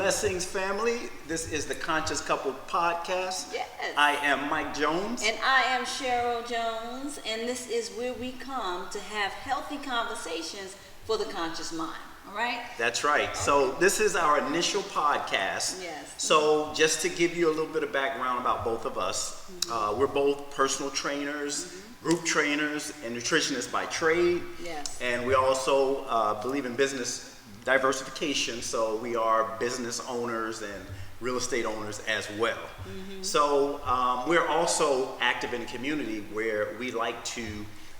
Blessings, family. This is the Conscious Couple Podcast. Yes. I am Mike Jones. And I am Cheryl Jones. And this is where we come to have healthy conversations for the conscious mind. All right? That's right. Okay. So this is our initial podcast. Yes. So just to give you a little bit of background about both of us, we're both personal trainers, group trainers, and nutritionists by trade. Yes. And we also believe in business diversification, so we are business owners and real estate owners as well. So we're also active in the community where we like to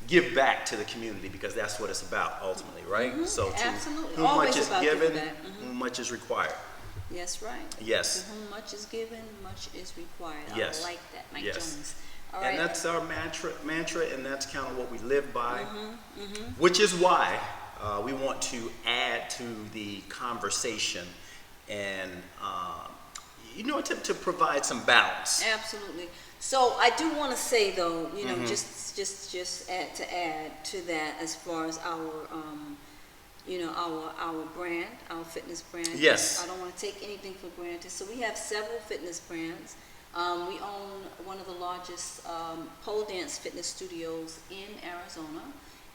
give back to the community because that's what it's about ultimately, right? So Absolutely. whom Always much is about given, giving back. whom much is required. Yes, right. Yes. To whom much is given, much is required. Yes. I like that, Mike Yes. Jones. All right. And that's our mantra, and that's kind of what we live by, which is why we want to add to the conversation and, to provide some balance. Absolutely. So I do want to say though, just add to that as far as our, our brand, our fitness brand. Yes. I don't want to take anything for granted. So we have several fitness brands. We own one of the largest pole dance fitness studios in Arizona.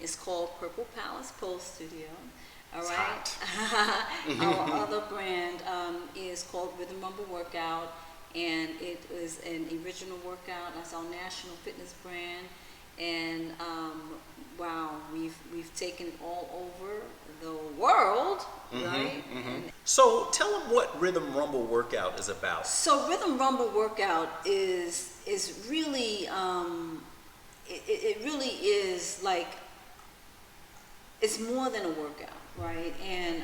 It's called Purple Palace Pole Studio. All right. Our other brand is called Rhythm Rumble Workout, and it is an original workout. That's our national fitness brand, and wow, we've taken it all over the world, right? So tell them what Rhythm Rumble Workout is about. So Rhythm Rumble Workout is really it really is like, it's more than a workout, right? And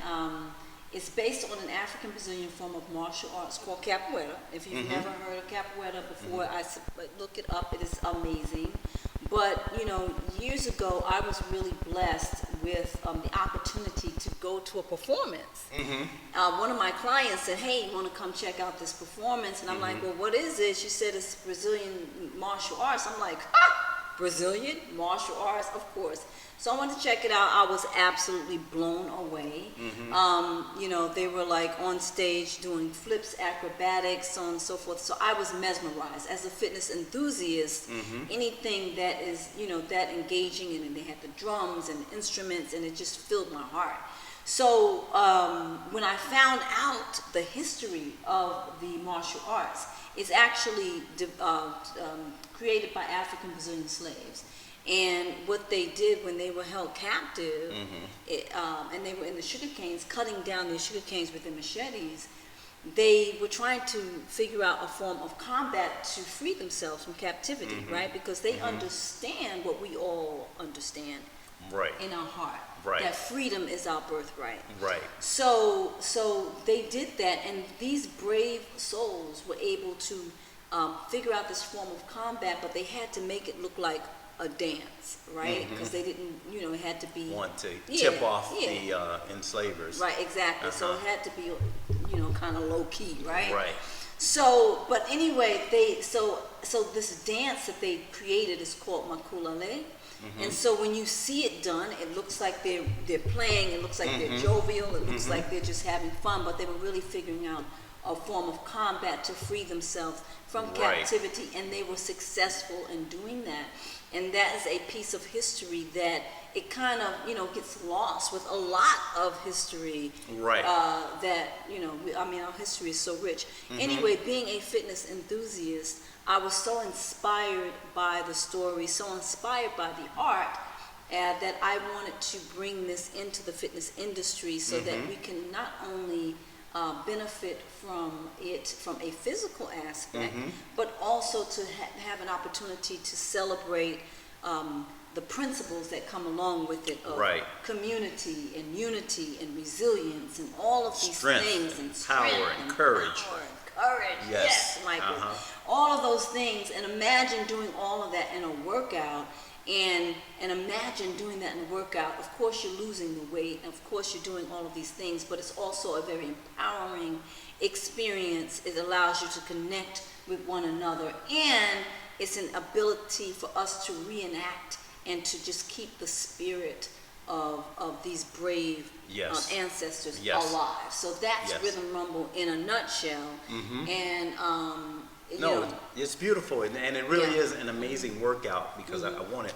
it's based on an African Brazilian form of martial arts called capoeira. If you've never heard of capoeira before, look it up. It is amazing. But years ago, I was really blessed with the opportunity to go to a performance. One of my clients said, "Hey, you want to come check out this performance?" And I'm like, "Well, what is it?" She said, "It's Brazilian martial arts." I'm like, Brazilian martial arts, of course. So I wanted to check it out. I was absolutely blown away. They were like on stage doing flips, acrobatics, so on and so forth. So I was mesmerized. As a fitness enthusiast, anything that is, that engaging, and they had the drums and instruments, and it just filled my heart. So when I found out the history of the martial arts, it's actually created by African Brazilian slaves. And what they did when they were held captive, and they were in the sugar canes, cutting down their sugar canes with their machetes, they were trying to figure out a form of combat to free themselves from captivity, right? Because they understand what we all understand in our heart, that freedom is our birthright. Right. So they did that, and these brave souls were able to figure out this form of combat, but they had to make it look like a dance, right? Because they didn't, it had to be... Want to tip off the enslavers. Right, exactly. So it had to be, kind of low key, right? Right. So, but anyway, so this dance that they created is called makulale. And so when you see it done, it looks like they're playing, it looks like they're jovial, it looks like they're just having fun, but they were really figuring out a form of combat to free themselves from captivity, and they were successful in doing that. And that is a piece of history that it kind of, gets lost with a lot of history. Right. Our history is so rich. Anyway, being a fitness enthusiast, I was so inspired by the story, so inspired by the art, that I wanted to bring this into the fitness industry so that we can not only benefit from it from a physical aspect, but also to have an opportunity to celebrate the principles that come along with it of community and unity and resilience and all of these things, and power and courage. Yes, Michael. All of those things, and imagine doing all of that in a workout. And imagine doing that in a workout. Of course you're losing the weight, and of course you're doing all of these things, but it's also a very empowering experience. It allows you to connect with one another, and it's an ability for us to reenact and to just keep the spirit of these brave Yes. ancestors Yes. alive. So that's Yes. Rhythm Rumble in a nutshell. And you No, know, it's beautiful, and it really Yeah. is an amazing workout because I wanted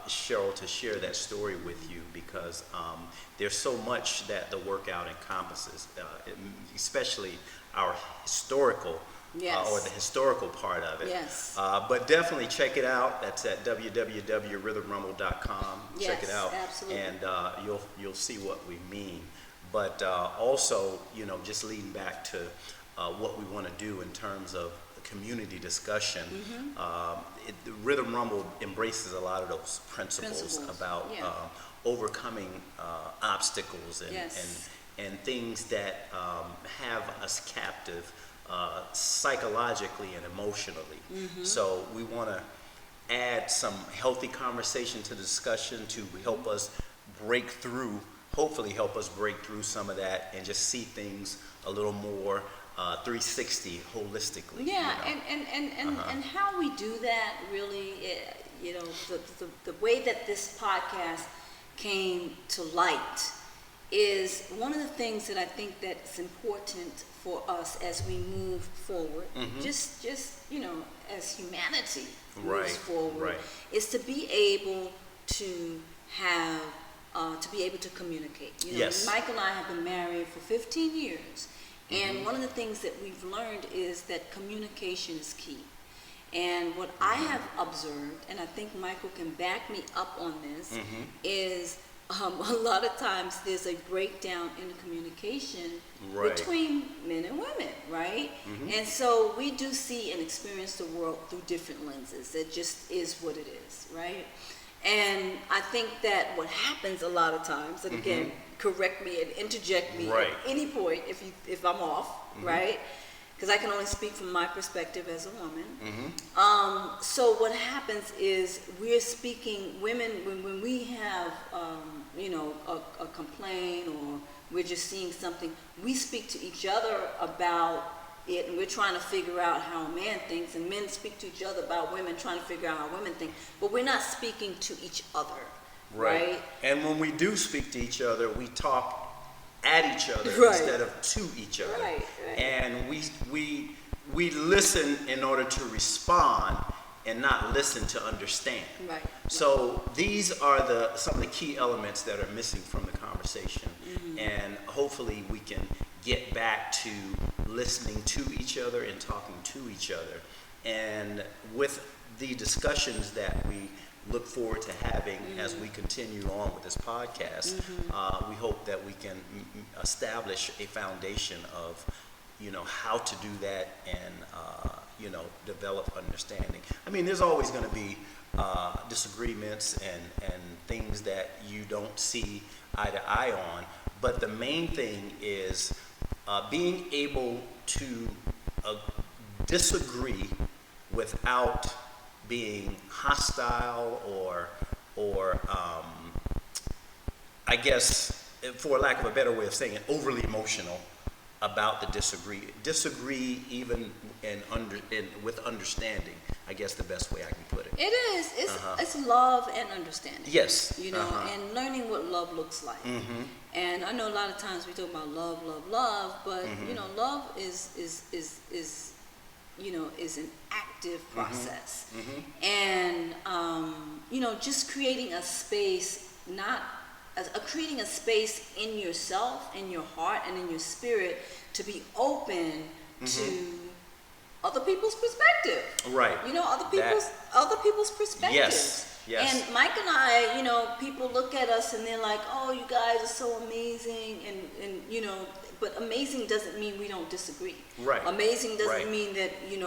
Cheryl to share that story with you because there's so much that the workout encompasses, especially our historical Yes. or the historical part of it. Yes. But definitely check it out. That's at www.rhythmrumble.com. Check it Yes, out, absolutely. and you'll see what we mean. But also, just leading back to what we want to do in terms of community discussion. The Rhythm Rumble embraces a lot of those principles about yeah. overcoming obstacles Yes. and things that have us captive psychologically and emotionally. So we want to add some healthy conversation to the discussion to help us break through, hopefully help us break through some of that and just see things a little more 360 holistically. Yeah, and how we do that really, the way that this podcast came to light is one of the things that I think that's important for us as we move forward, just as humanity moves Right, forward, right. is to be able to have, to be able to communicate. Yes. Mike and I have been married for 15 years, and one of the things that we've learned is that communication is key. And what I have observed, and I think Michael can back me up on this, is a lot of times there's a breakdown in the communication Right. between men and women, right? And so we do see and experience the world through different lenses. It just is what it is, right? And I think that what happens a lot of times, and again, correct me and interject me Right. at any point if I'm off, right? Because I can only speak from my perspective as a woman. So what happens is we're speaking, women, when we have, a complaint or we're just seeing something, we speak to each other about it, and we're trying to figure out how a man thinks, and men speak to each other about women trying to figure out how women think, but we're not speaking to each other, right? And when we do speak to each other, we talk at each other Right. instead of to each other. Right. And we listen in order to respond and not listen to understand. Right. So these are some of the key elements that are missing from the conversation. And hopefully we can get back to listening to each other and talking to each other. And with the discussions that we look forward to having as we continue on with this podcast, we hope that we can establish a foundation of how to do that and develop understanding. I mean, there's always going to be disagreements and things that you don't see eye to eye on, but the main thing is being able to disagree without being hostile or I guess, for lack of a better way of saying it, overly emotional about the disagree even with understanding. I guess the best way I can put it. It is. It's love and understanding. Yes. And learning what love looks like. And I know a lot of times we talk about love, but love is an active process. And just creating a space, creating a space in yourself, in your heart, and in your spirit to be open to other people's perspective. Right. Other people's perspectives. Yes. And Mike and I, people look at us and they're like, "Oh, you guys are so amazing," and but amazing doesn't mean we don't disagree. Right. Amazing doesn't Right. mean that we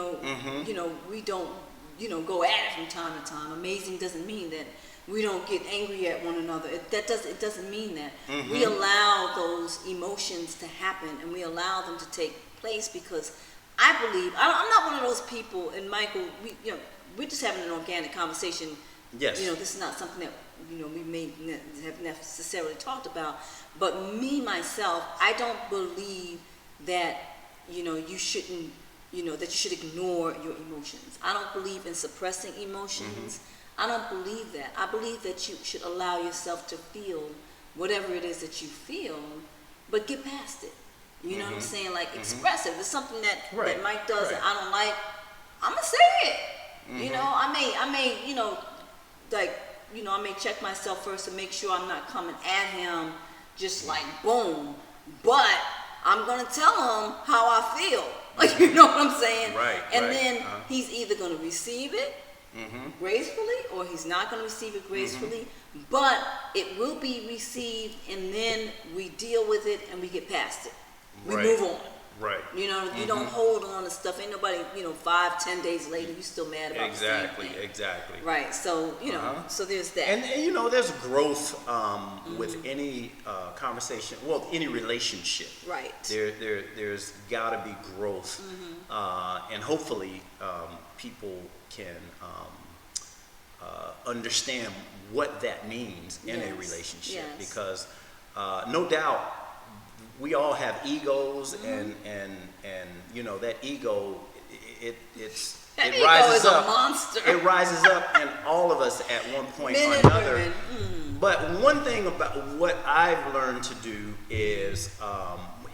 don't go at it from time to time. Amazing doesn't mean that we don't get angry at one another. It doesn't mean that. We allow those emotions to happen, and we allow them to take place because I believe I'm not one of those people. And Michael, we're just having an organic conversation. Yes. This is not something that we may have necessarily talked about. But me myself, I don't believe that you shouldn't that you should ignore your emotions. I don't believe in suppressing emotions. I don't believe that. I believe that you should allow yourself to feel whatever it is that you feel, but get past it. You know what I'm saying? Like, express it. If it's something that Mike does that I don't like, I'm gonna say it. You know, I may, you know, like, you know, I may check myself first to make sure I'm not coming at him just like boom. But I'm gonna tell him how I feel. Like, you know what I'm saying? Right. And then he's either gonna receive it gracefully, or he's not gonna receive it gracefully. But it will be received, and then we deal with it and we get past it. We move on. Right. You know, you don't hold on to stuff. Ain't nobody, you know, 5-10 days later, you still mad about the same thing. Exactly. Right. So, you know, so there's that. And you know, there's growth with any conversation, well, any relationship. Right. There's got to be growth, and hopefully people can understand what that means in a relationship, because no doubt we all have egos, and you know, that ego, it rises up. A monster. It rises up in all of us at one point or another. But one thing about what I've learned to do is,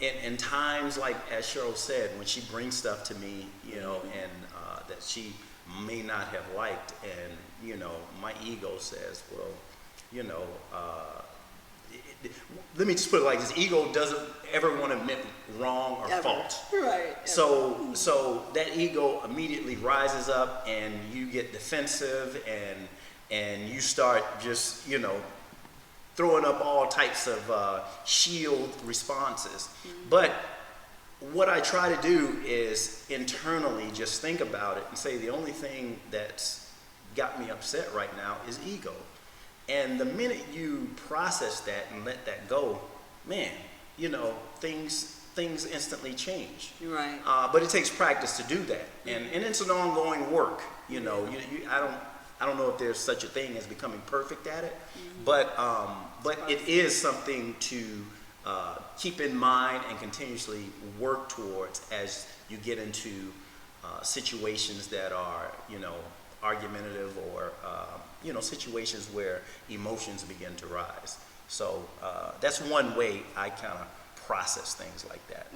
in times like, as Cheryl said, when she brings stuff to me, you know, and that she may not have liked, and you know, my ego says, well, you know, let me just put it like this: ego doesn't ever want to admit wrong or fault. Right. So that ego immediately rises up, and you get defensive, and you start just, you know, throwing up all types of shield responses. But what I try to do is internally just think about it and say, the only thing that's got me upset right now is ego. And the minute you process that and let that go, man, you know, things instantly change. Right. But it takes practice to do that, and it's an ongoing work. You know, I don't know if there's such a thing as becoming perfect at it, but it is something to keep in mind and continuously work towards as you get into situations that are, you know, argumentative, or you know, situations where emotions begin to rise. So that's one way I kind of process things like that.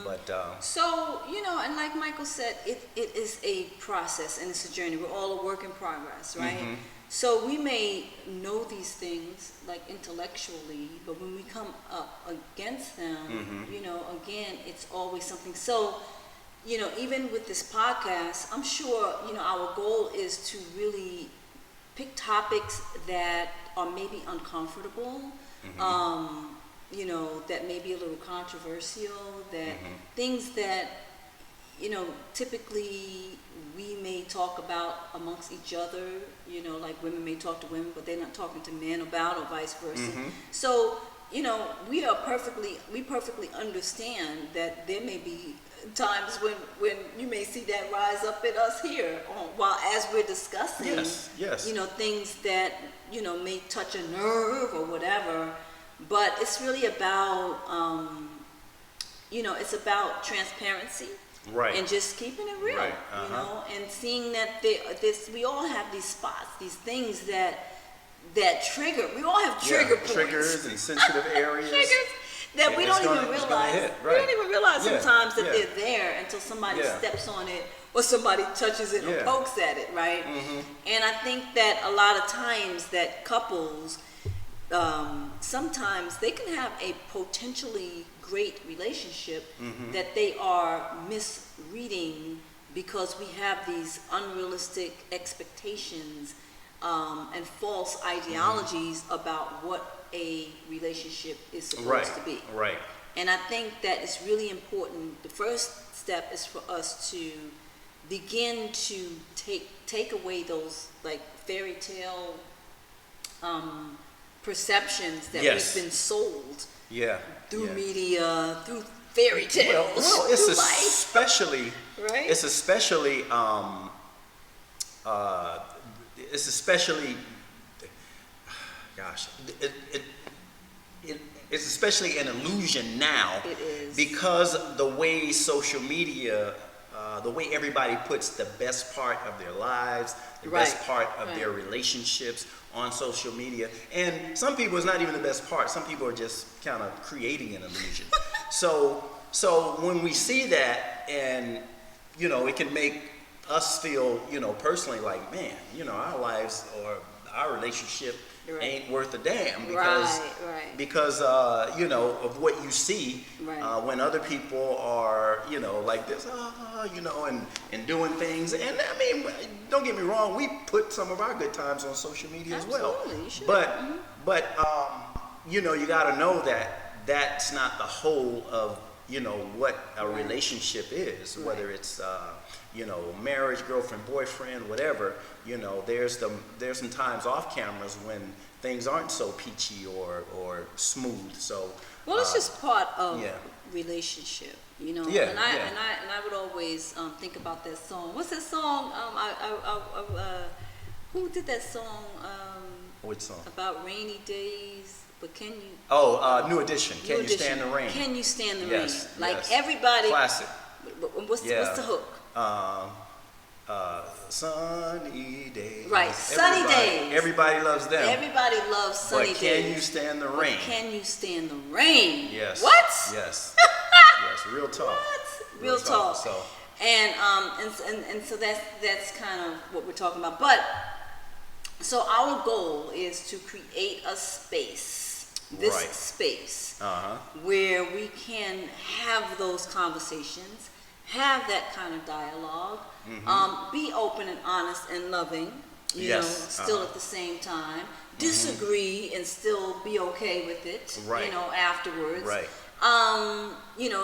But so, you know, and like Michael said, it is a process and it's a journey. We're all a work in progress, right? So we may know these things like intellectually, but when we come up against them, you know, again, it's always something. So, you know, even with this podcast, I'm sure, you know, our goal is to really pick topics that are maybe uncomfortable, you know, that may be a little controversial, that things that, you know, typically we may talk about amongst each other, you know, like women may talk to women, but they're not talking to men about, or vice versa. So, you know, we perfectly understand that there may be times when you may see that rise up in us here, while as we're discussing, you know, things that, you know, may touch a nerve or whatever. But it's really about, you know, it's about transparency, and just keeping it real, you know, and seeing that we all have these spots, these things that trigger. We all have trigger points. Triggers and sensitive areas. That we don't even realize. We don't even realize sometimes that they're there until somebody steps on it, or somebody touches it or pokes at it, right? And I think that a lot of times that couples, sometimes they can have a potentially great relationship that they are misreading because we have these unrealistic expectations and false ideologies about what a relationship is supposed to be. Right. And I think that it's really important. The first step is for us to begin to take away those like fairy tale perceptions that we've been sold through media, through fairy tales. Well, it's through especially life. Right? It's especially it's especially an illusion now, It is. because the way social media, the way everybody puts the best part of their lives, the Right. best part of Right. their relationships on social media. And some people, it's not even the best part. Some people are just kind of creating an illusion. So when we see that, and it can make us feel, personally like, man, our lives or our relationship Right. ain't worth a damn because Right. because of what you see Right. when other people are like this, and doing things. And I mean, don't get me wrong, we put some of our good times on social media as well. Absolutely, you should. But you got to know that that's not the whole of what a Right. relationship is, Right. whether it's marriage, girlfriend, boyfriend, whatever. There's some times off cameras when things aren't so peachy or smooth. So Well, it's just part of yeah. relationship, Yeah, And I would always think about that song. What's that song? Who did that song? Which song? About rainy days. But can you? Oh, New Edition. Can New you stand the Edition. rain? Can you stand the Yes, rain? Like yes. everybody. Classic. What's Yeah. the hook? Sunny days. Right, sunny days. Everybody loves them. Everybody loves sunny but days. can you stand the But rain? can you stand the rain? Yes. What? Yes. Yes. Real talk. What? Real talk. So. And so that's kind of what we're talking about. But so our goal is to create a space, this Right. space, Uh-huh. where we can have those conversations, have that kind of dialogue, be open and honest and loving, you Yes. know, still at the same time, disagree and still be okay with it, Right. afterwards. Right.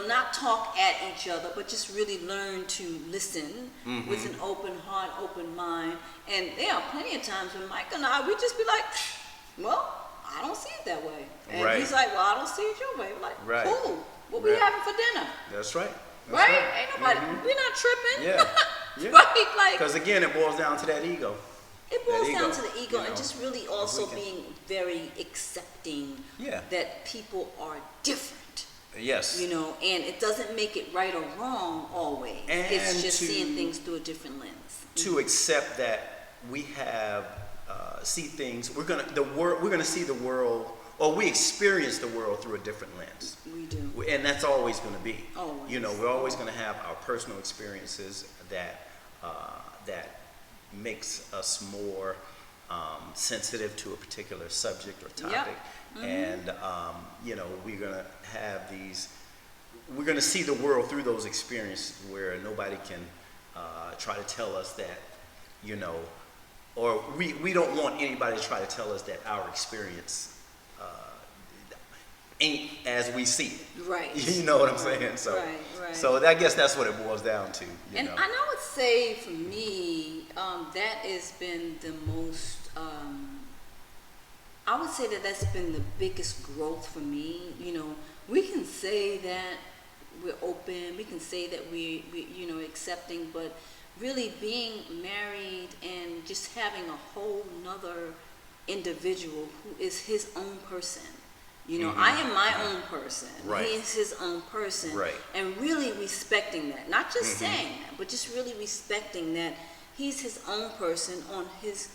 Not talk at each other, but just really learn to listen with an open heart, open mind. And there are plenty of times when Mike and I, we just be like, well, I don't see it that way. And Right. he's like, well, I don't see it your way. We're like, Right. cool. What we Right. having for dinner? That's right. That's Right? Ain't nobody, we're not tripping. Yeah. Yeah. Right? Like, Because again, it boils down to that ego. it boils that down ego, to the ego you and know, just really if also we can- being very accepting Yeah. that people are different. Yes. And it doesn't make it right or wrong always. It's And just to- seeing things through a different lens. To accept that we have see things. We're gonna see the world, or we experience the world through a different lens. We do. And that's always going to be. Always. We're always going to have our personal experiences that makes us more sensitive to a particular subject or topic. And we're going to have these. We're going to see the world through those experiences where nobody can try to tell us that, or we don't want anybody to try to tell us that our experience ain't as we see it. Right. You know what I'm saying? So, Right. so I guess that's what it boils down to. And I would say for me, that has been the most, I would say that that's been the biggest growth for me. We can say that we're open, we can say that we accepting, but really being married and just having a whole nother individual who is his own person. I am my own person. Right. He is his own person. Right. And really respecting that. Not just saying that, but just really respecting that he's his own person on his,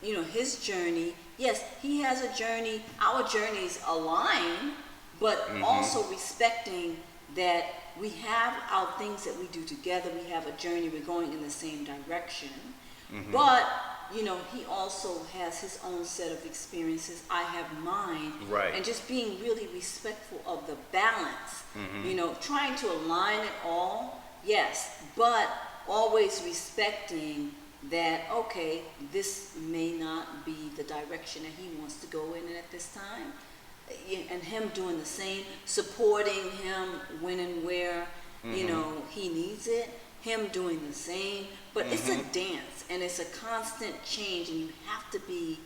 his journey. Yes, he has a journey. Our journeys align, but also respecting that we have our things that we do together. We have a journey. We're going in the same direction. But he also has his own set of experiences. I have mine. Right. And just being really respectful of the balance. Trying to align it all, yes, but always respecting that, okay, this may not be the direction that he wants to go in at this time. And him doing the same, supporting him when and where, he needs it. Him doing the same, but it's a dance and it's a constant change, and you have to be,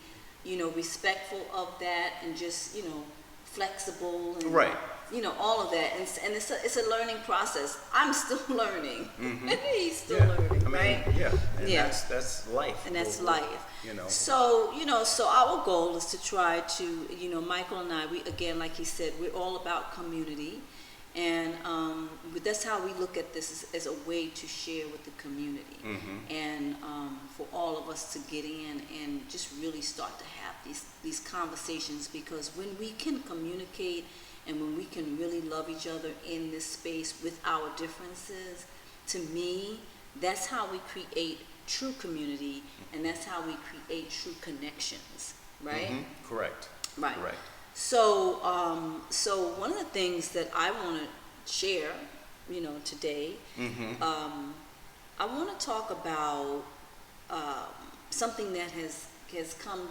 respectful of that and just, flexible and Right. All of that, and it's a learning process. I'm still learning, he's still Yeah. learning, right? Yeah. And Yeah. that's life. And that's We'll- life. So, So our goal is to try to, Michael and I, we again, like he said, we're all about community. And but that's how we look at this, as a way to share with the community, and for all of us to get in and just really start to have these conversations, because when we can communicate and when we can really love each other in this space with our differences, to me, that's how we create true community, and that's how we create true connections, right? Correct. Right. Correct. So, so one of the things that I want to share, today, I want to talk about something that has come,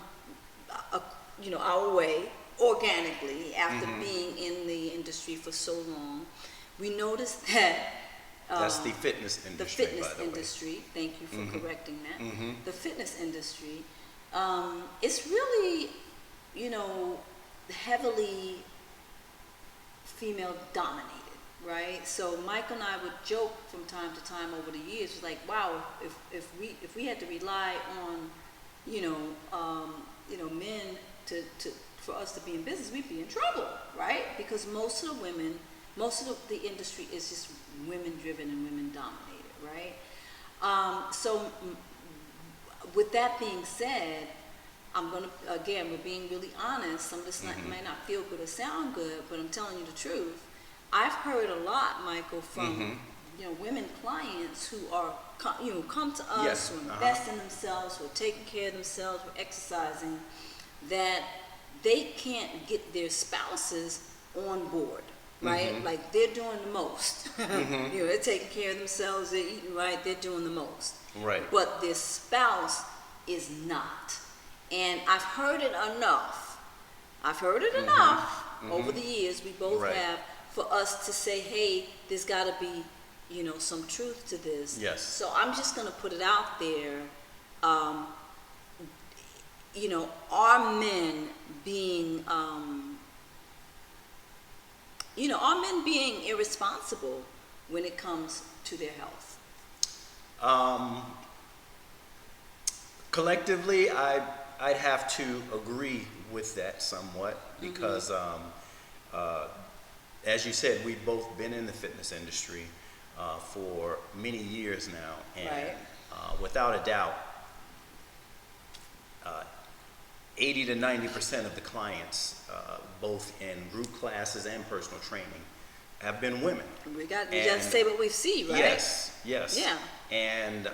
our way organically after being in the industry for so long. We noticed that that's the fitness industry. The fitness by the industry. Way. Thank you for correcting that. The fitness industry. It's really, heavily female dominated, right? So Mike and I would joke from time to time over the years, it's like, wow, if we had to rely on, men for us to be in business, we'd be in trouble, right? Because most of the industry is just women driven and women dominated, right? So with that being said, we're being really honest. Some of this might not feel good or sound good, but I'm telling you the truth. I've heard a lot, Michael, from women clients who are come to us, who invest in themselves, who are taking care of themselves, who are exercising, that they can't get their spouses on board, right? Like they're doing the most. They're taking care of themselves, they're eating right, they're doing the most. Right. But their spouse is not. And I've heard it enough. Over the years, we both have, for us to say, hey, there's got to be, some truth to this. Yes. So I'm just going to put it out there. Are men being, irresponsible when it comes to their health? Collectively, I'd have to agree with that somewhat, because as you said, we've both been in the fitness industry for many years now, and without a doubt, 80 to 90% of the clients, both in group classes and personal training, have been women. We got to say what we see, right? Yes. Yeah. And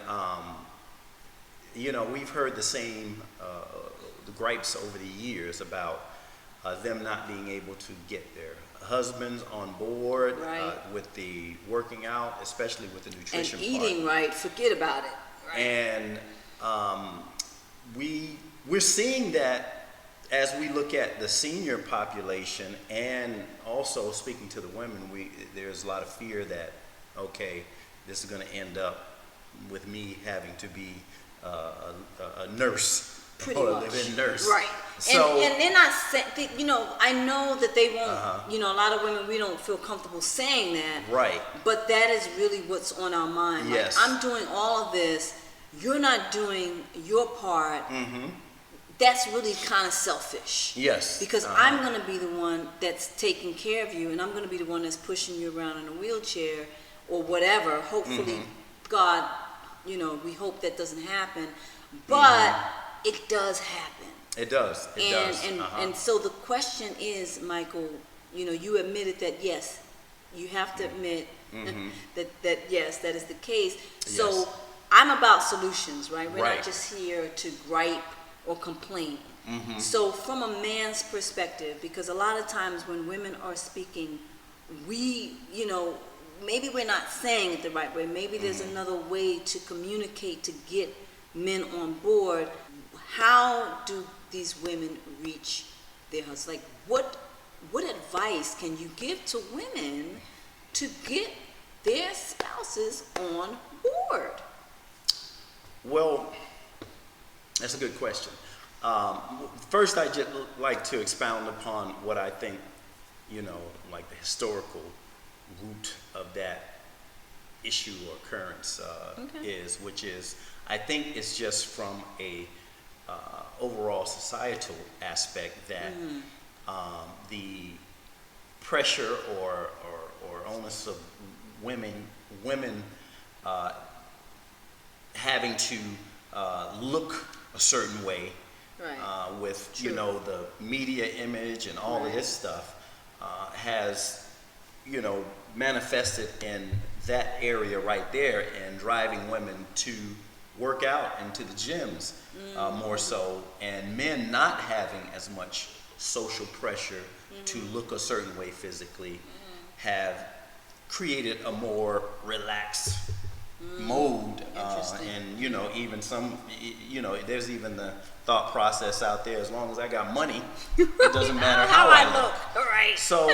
we've heard the same the gripes over the years about them not being able to get their husbands on board with the working out, especially with the nutrition and eating part. Right. Forget about it. Right. And we're seeing that as we look at the senior population, and also speaking to the women, there's a lot of fear that, okay, this is going to end up with me having to be a nurse. Pretty or much. a live-in nurse. Right. So, and they're not saying, I know that they won't, a lot of women, we don't feel comfortable saying that. Right. But that is really what's on our mind. Yes. Like, I'm doing all of this, you're not doing your part. That's really kind of selfish. Yes. Because I'm going to be the one that's taking care of you, and I'm going to be the one that's pushing you around in a wheelchair or whatever. Hopefully, God, we hope that doesn't happen. But it does happen. It does. It does. And so the question is, Michael, you admitted that, yes, you have to admit that yes, that is the case. So Yes. I'm about solutions, right? We're Right. not just here to gripe or complain. So from a man's perspective, because a lot of times when women are speaking, we, maybe we're not saying it the right way. Maybe there's another way to communicate to get men on board. How do these women reach their husbands? Like, what advice can you give to women to get their spouses on board? Well, that's a good question. First, I'd just like to expound upon what I think, like the historical root of that issue or occurrence is, which is, I think it's just from a overall societal aspect that the pressure or onus of women having to look a certain way, Right. with True. the media image and all of Right. this stuff, has manifested in that area right there and driving women to work out into the gyms more so, and men not having as much social pressure to look a certain way physically have created a more relaxed mode, Interesting. and even some, there's even the thought process out there, as long as I got money, it doesn't matter how I look. All right. So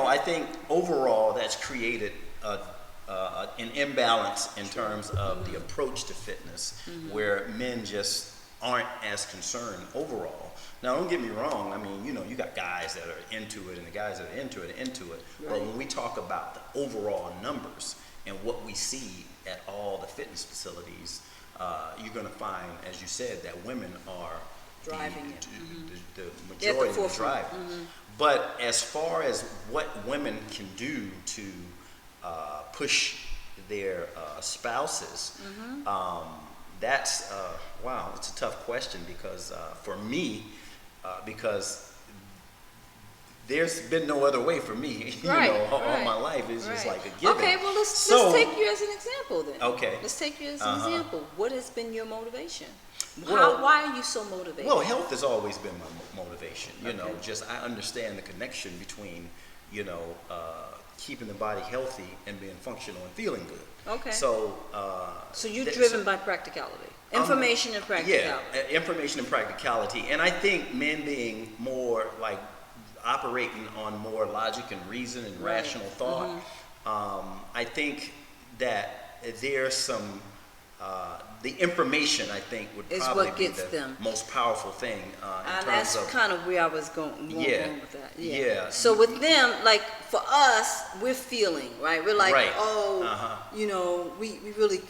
I think overall that's created an imbalance in terms of the approach to fitness, where men just aren't as concerned overall. Now, don't get me wrong. I mean, you got guys that are into it, and the guys that are into it are into it. But Right. when we talk about the overall numbers and what we see at all the fitness facilities, you're going to find, as you said, that women are Driving it. the They're at majority the of the forefront. drivers. But as far as what women can do to push their spouses, that's wow, it's a tough question, because for me, because there's been no other way for me, Right, all right, my life is just right. like a given. Okay, well, let's So- take you as an example then. Okay. Let's take you as an Uh-huh. example. What has been your motivation? Well- Why are you so motivated? Well, health has always been my motivation. Okay. Just I understand the connection between, keeping the body healthy and being functional and feeling good. Okay. So. So you're that- driven by practicality, information and practicality. Yeah, information and practicality, and I think men being more like operating on more logic and reason and Right. rational thought. I think that there's some. The information, I think, would Is probably what be gets the them. most powerful thing in And terms that's of. kind of where I was going Yeah. with that. Yeah. So with them, like for us, we're feeling, right? We're like, Right. oh, Uh-huh. we really,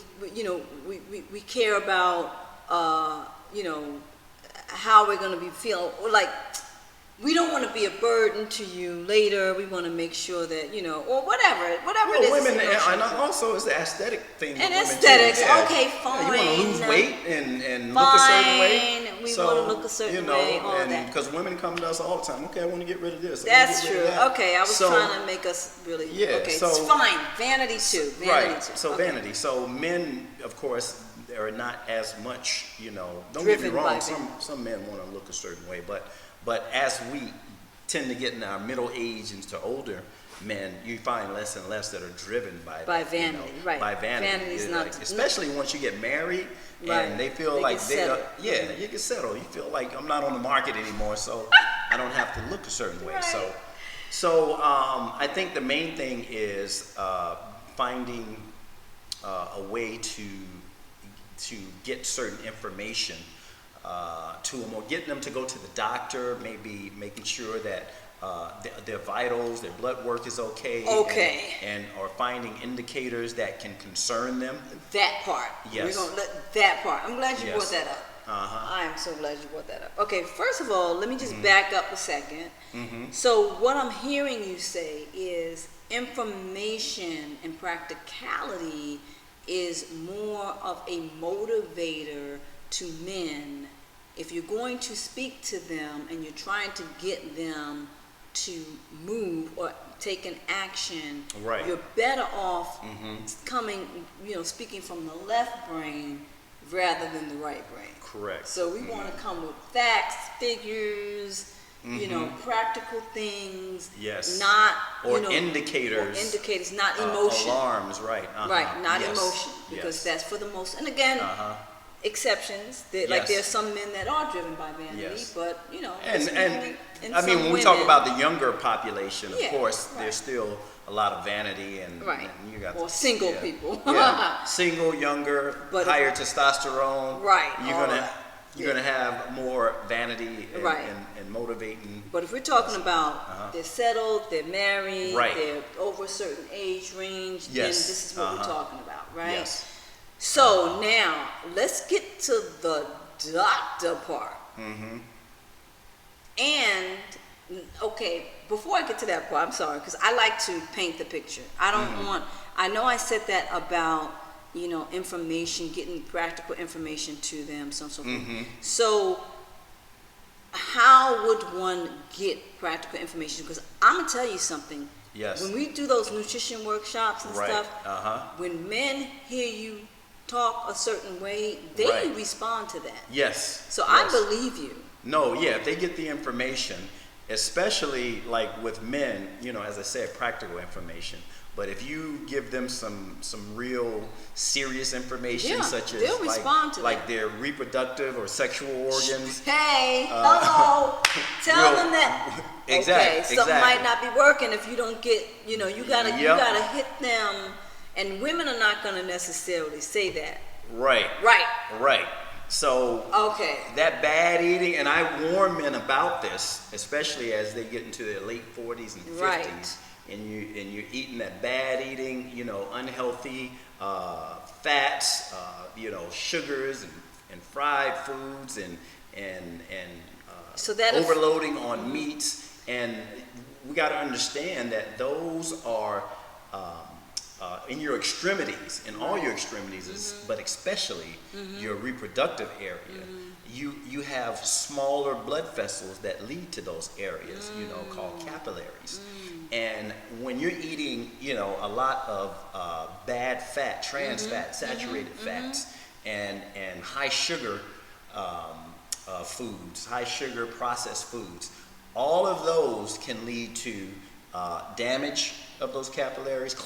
we care about, how we're going to be feeling. Or like, we don't want to be a burden to you later. We want to make sure that, or whatever it Well, is. women, it's and emotional. also it's the aesthetic thing. And with women, too. aesthetics, Yeah. okay, Yeah, you want to fine. lose weight and look a certain way. Fine, we So, wanna look a certain way, all and that. because women come to us all the time. Okay, I want to get rid of this. I wanna That's get rid true. of that. Okay, I was So- trying to make us really. Yeah, Okay, so- it's fine. Vanity too. Vanity Right. too. So Okay. vanity. So men, of course, are not as much. Don't Driven get me by wrong. vanity. Some men want to look a certain way, but as we tend to get in our middle age and to older men, you find less and less that are driven by By that, vanity, right. By vanity. Vanity's Yeah, not- like, especially once you get married. Right. And they feel They like get they settled. you get settled. You feel like I'm not on the market anymore, so I don't have to look a certain way. Right. So I think the main thing is finding a way to get certain information to them, or getting them to go to the doctor, maybe making sure that their vitals, their blood work is okay. Okay. And or finding indicators that can concern them. That part. Yes. We're gonna let that part. I'm glad you Yes. brought that up. Uh-huh. I am so glad you brought that up. Okay, first of all, let me just back up a second. Mm-hmm. So what I'm hearing you say is information and practicality is more of a motivator to men. If you're going to speak to them and you're trying to get them to move or take an action, Right. you're better off coming, speaking from the left brain rather than the right brain. Correct. So we want to come with facts, figures, practical things. Yes. Not, Or or indicators. indicators, not emotion. Alarms, right. Right, not Yes. emotion. Because Yes. that's for the most, and again, exceptions. Like Yes. there's some men that are driven by vanity, Yes. but And in I mean, some when we talk women- about the younger population, of Yeah, course, right. there's still a lot of vanity and, Right. and you got Or single people. yeah. Single, younger, But- higher testosterone. Right, You're all gonna that. you're gonna have more vanity and, Right. and motivating. But if we're talking about they're settled, they're married, Right. they're over a certain age range, then Yes. this is what we're talking about, right? Yes. So now let's get to the doctor part. And Okay, before I get to that part, I'm sorry, because I like to paint the picture. I don't want, I know I said that about, information, getting practical information to them, so on and so forth. So, how would one get practical information? Because I'm going to tell you something. Yes. When we do those nutrition workshops and Right. stuff, when men hear you talk a certain way, they Right. respond to that. Yes. So yes. I believe you. No, yeah, if they get the information, especially like with men, as I said, practical information. But if you give them some real serious information, Yeah, such as they'll respond to like that. their reproductive or sexual organs, Hey, hello. Tell them that. Exactly. Okay, something might not be working if you don't get, you gotta Yep. you gotta hit them. And women are not gonna necessarily say that. Right. Right. Right. So Okay. that bad eating, and I warn men about this, especially as they get into their late 40s and 50s, Right. and you're eating that bad eating, unhealthy fats, sugars and fried foods and So that overloading on meats, and we got to understand that those are in your extremities, in all your extremities, but especially your reproductive area. You have smaller blood vessels that lead to those areas, called capillaries. And when you're eating, a lot of bad fat, trans fat, saturated fats, and high sugar foods, high sugar processed foods, all of those can lead to damage of those capillaries,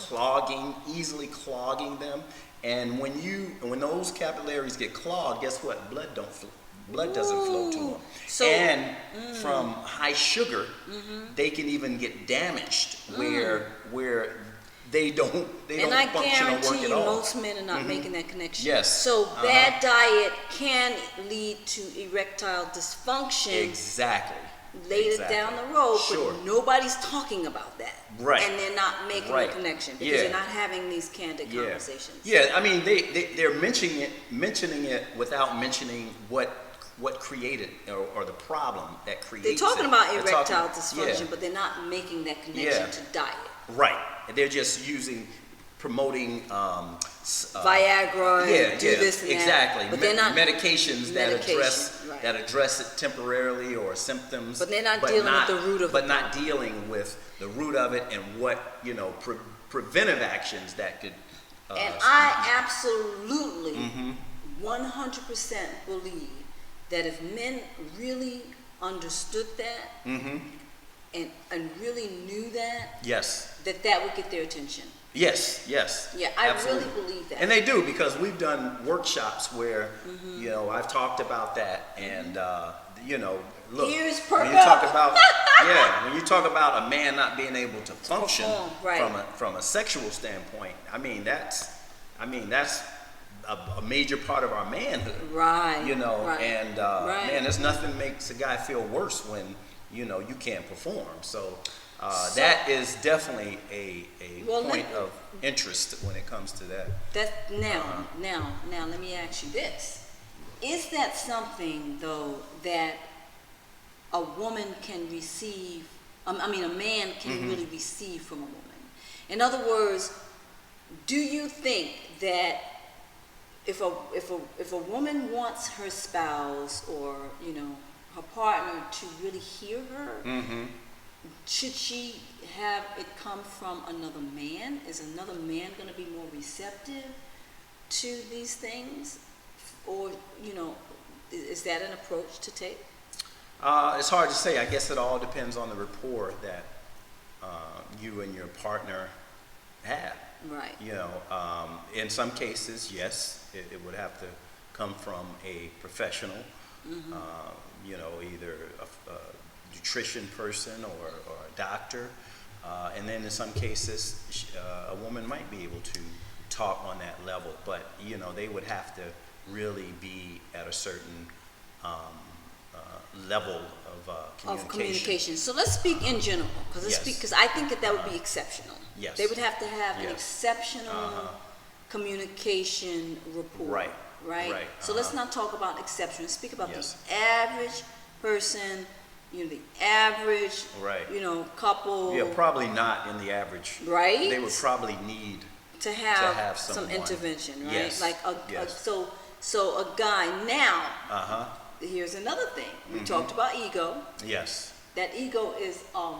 easily clogging them. And when those capillaries get clogged, guess what? Blood doesn't flow to them. So- and from high sugar, they can even get damaged where they don't And I function or work guarantee at you, all. most men are not making that connection. Yes. So bad diet can lead to erectile dysfunction Exactly. later Exactly. down the road, Sure. but nobody's talking about that. Right. And they're not making Right. the connection because Yeah. they're not having these candid conversations. Yeah, I mean they're mentioning it without mentioning what created or the problem that creates They're talking it. about They're erectile talking- dysfunction, yeah. but they're not making that connection Yeah. to diet. Right. They're just promoting Viagra, do this and exactly. that. But they're not medications right. that address it temporarily or symptoms. But they're not dealing with the root of But it. not dealing with the root of it and what preventive actions that could. And I absolutely 100% believe that if men really understood that and really knew that, Yes. that would get their attention. Yes. Yeah, I absolutely. really believe that. And they do, because we've done workshops where, I've talked about that, and look, Ears when perk you talk up. about when you talk about a man not being able to function perform, right. from a sexual standpoint, I mean that's a major part of our manhood, Right. right. And right. man, there's nothing makes a guy feel worse when you can't perform. So that is definitely a point of interest when it comes to that. Now, let me ask you this. Is that something, though, that a woman can receive, a man can really receive from a woman? In other words, do you think that if a woman wants her spouse or, her partner to really hear her, should she have it come from another man? Is another man going to be more receptive to these things? Or, is that an approach to take? It's hard to say. I guess it all depends on the rapport that you and your partner have. Right. In some cases, yes, it would have to come from a professional, either a nutrition person or a doctor. And then in some cases, a woman might be able to talk on that level, but they would have to really be at a certain level of communication. So let's speak in general, Yes. because I think that would be exceptional. Yes. They would have to have an Yes. exceptional communication rapport. Right. Right. Right. So let's not talk about exception. Let's speak about Yes. the average person the average, Right. couple. Yeah, probably not in the average. Right? They would probably need to have some someone. intervention, right? Yes. Like Yes. so a guy now. Uh-huh. Here's another thing. We talked about ego. Yes. That ego is a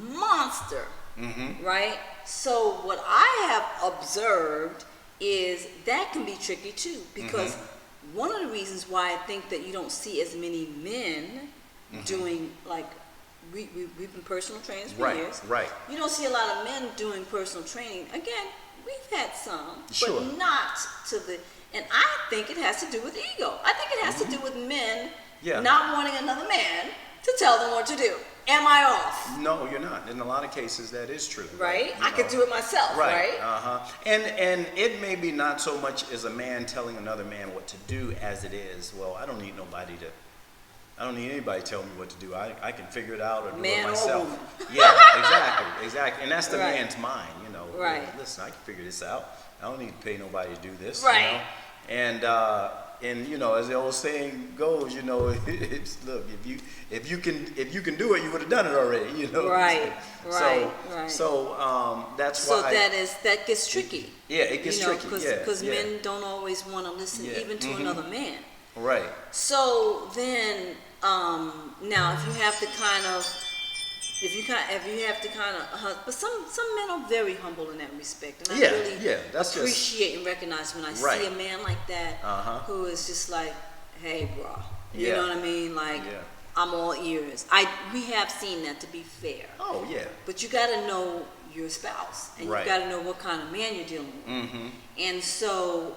monster, Mm-hmm. right? So what I have observed is that can be tricky too, because one of the reasons why I think that you don't see as many men doing, like, we've been personal trainers for years. Right. You don't see a lot of men doing personal training. Again, we've had some, Sure. but not to the, and I think it has to do with ego. I think it has to do with men not wanting another man to tell them what to do. Am I off? No, you're not. In a lot of cases, that is true. Right? I could do it myself, right? Uh-huh. And it may be not so much as a man telling another man what to do as it is, well, I don't need anybody to tell me what to do. I can figure it out or do Man it or myself. woman. Yeah, exactly. And that's the Right. man's mind, Right. Listen, I can figure this out. I don't need to pay nobody to do this. Right. And as the old saying goes, it's, look, if you can do it, you would have done it already. Right. So that's why. That gets tricky. Yeah, it gets tricky. Because men don't always want to listen even to another man. Right. So then, now if you have to kind of, but some men are very humble in that respect, and I really appreciate and recognize when I see a man like that who is just like, hey, bro, you know what I mean? Like, I'm all ears. We have seen that, to be fair. Oh yeah. But you got to know your spouse, and you got to know what kind of man you're dealing with. And so,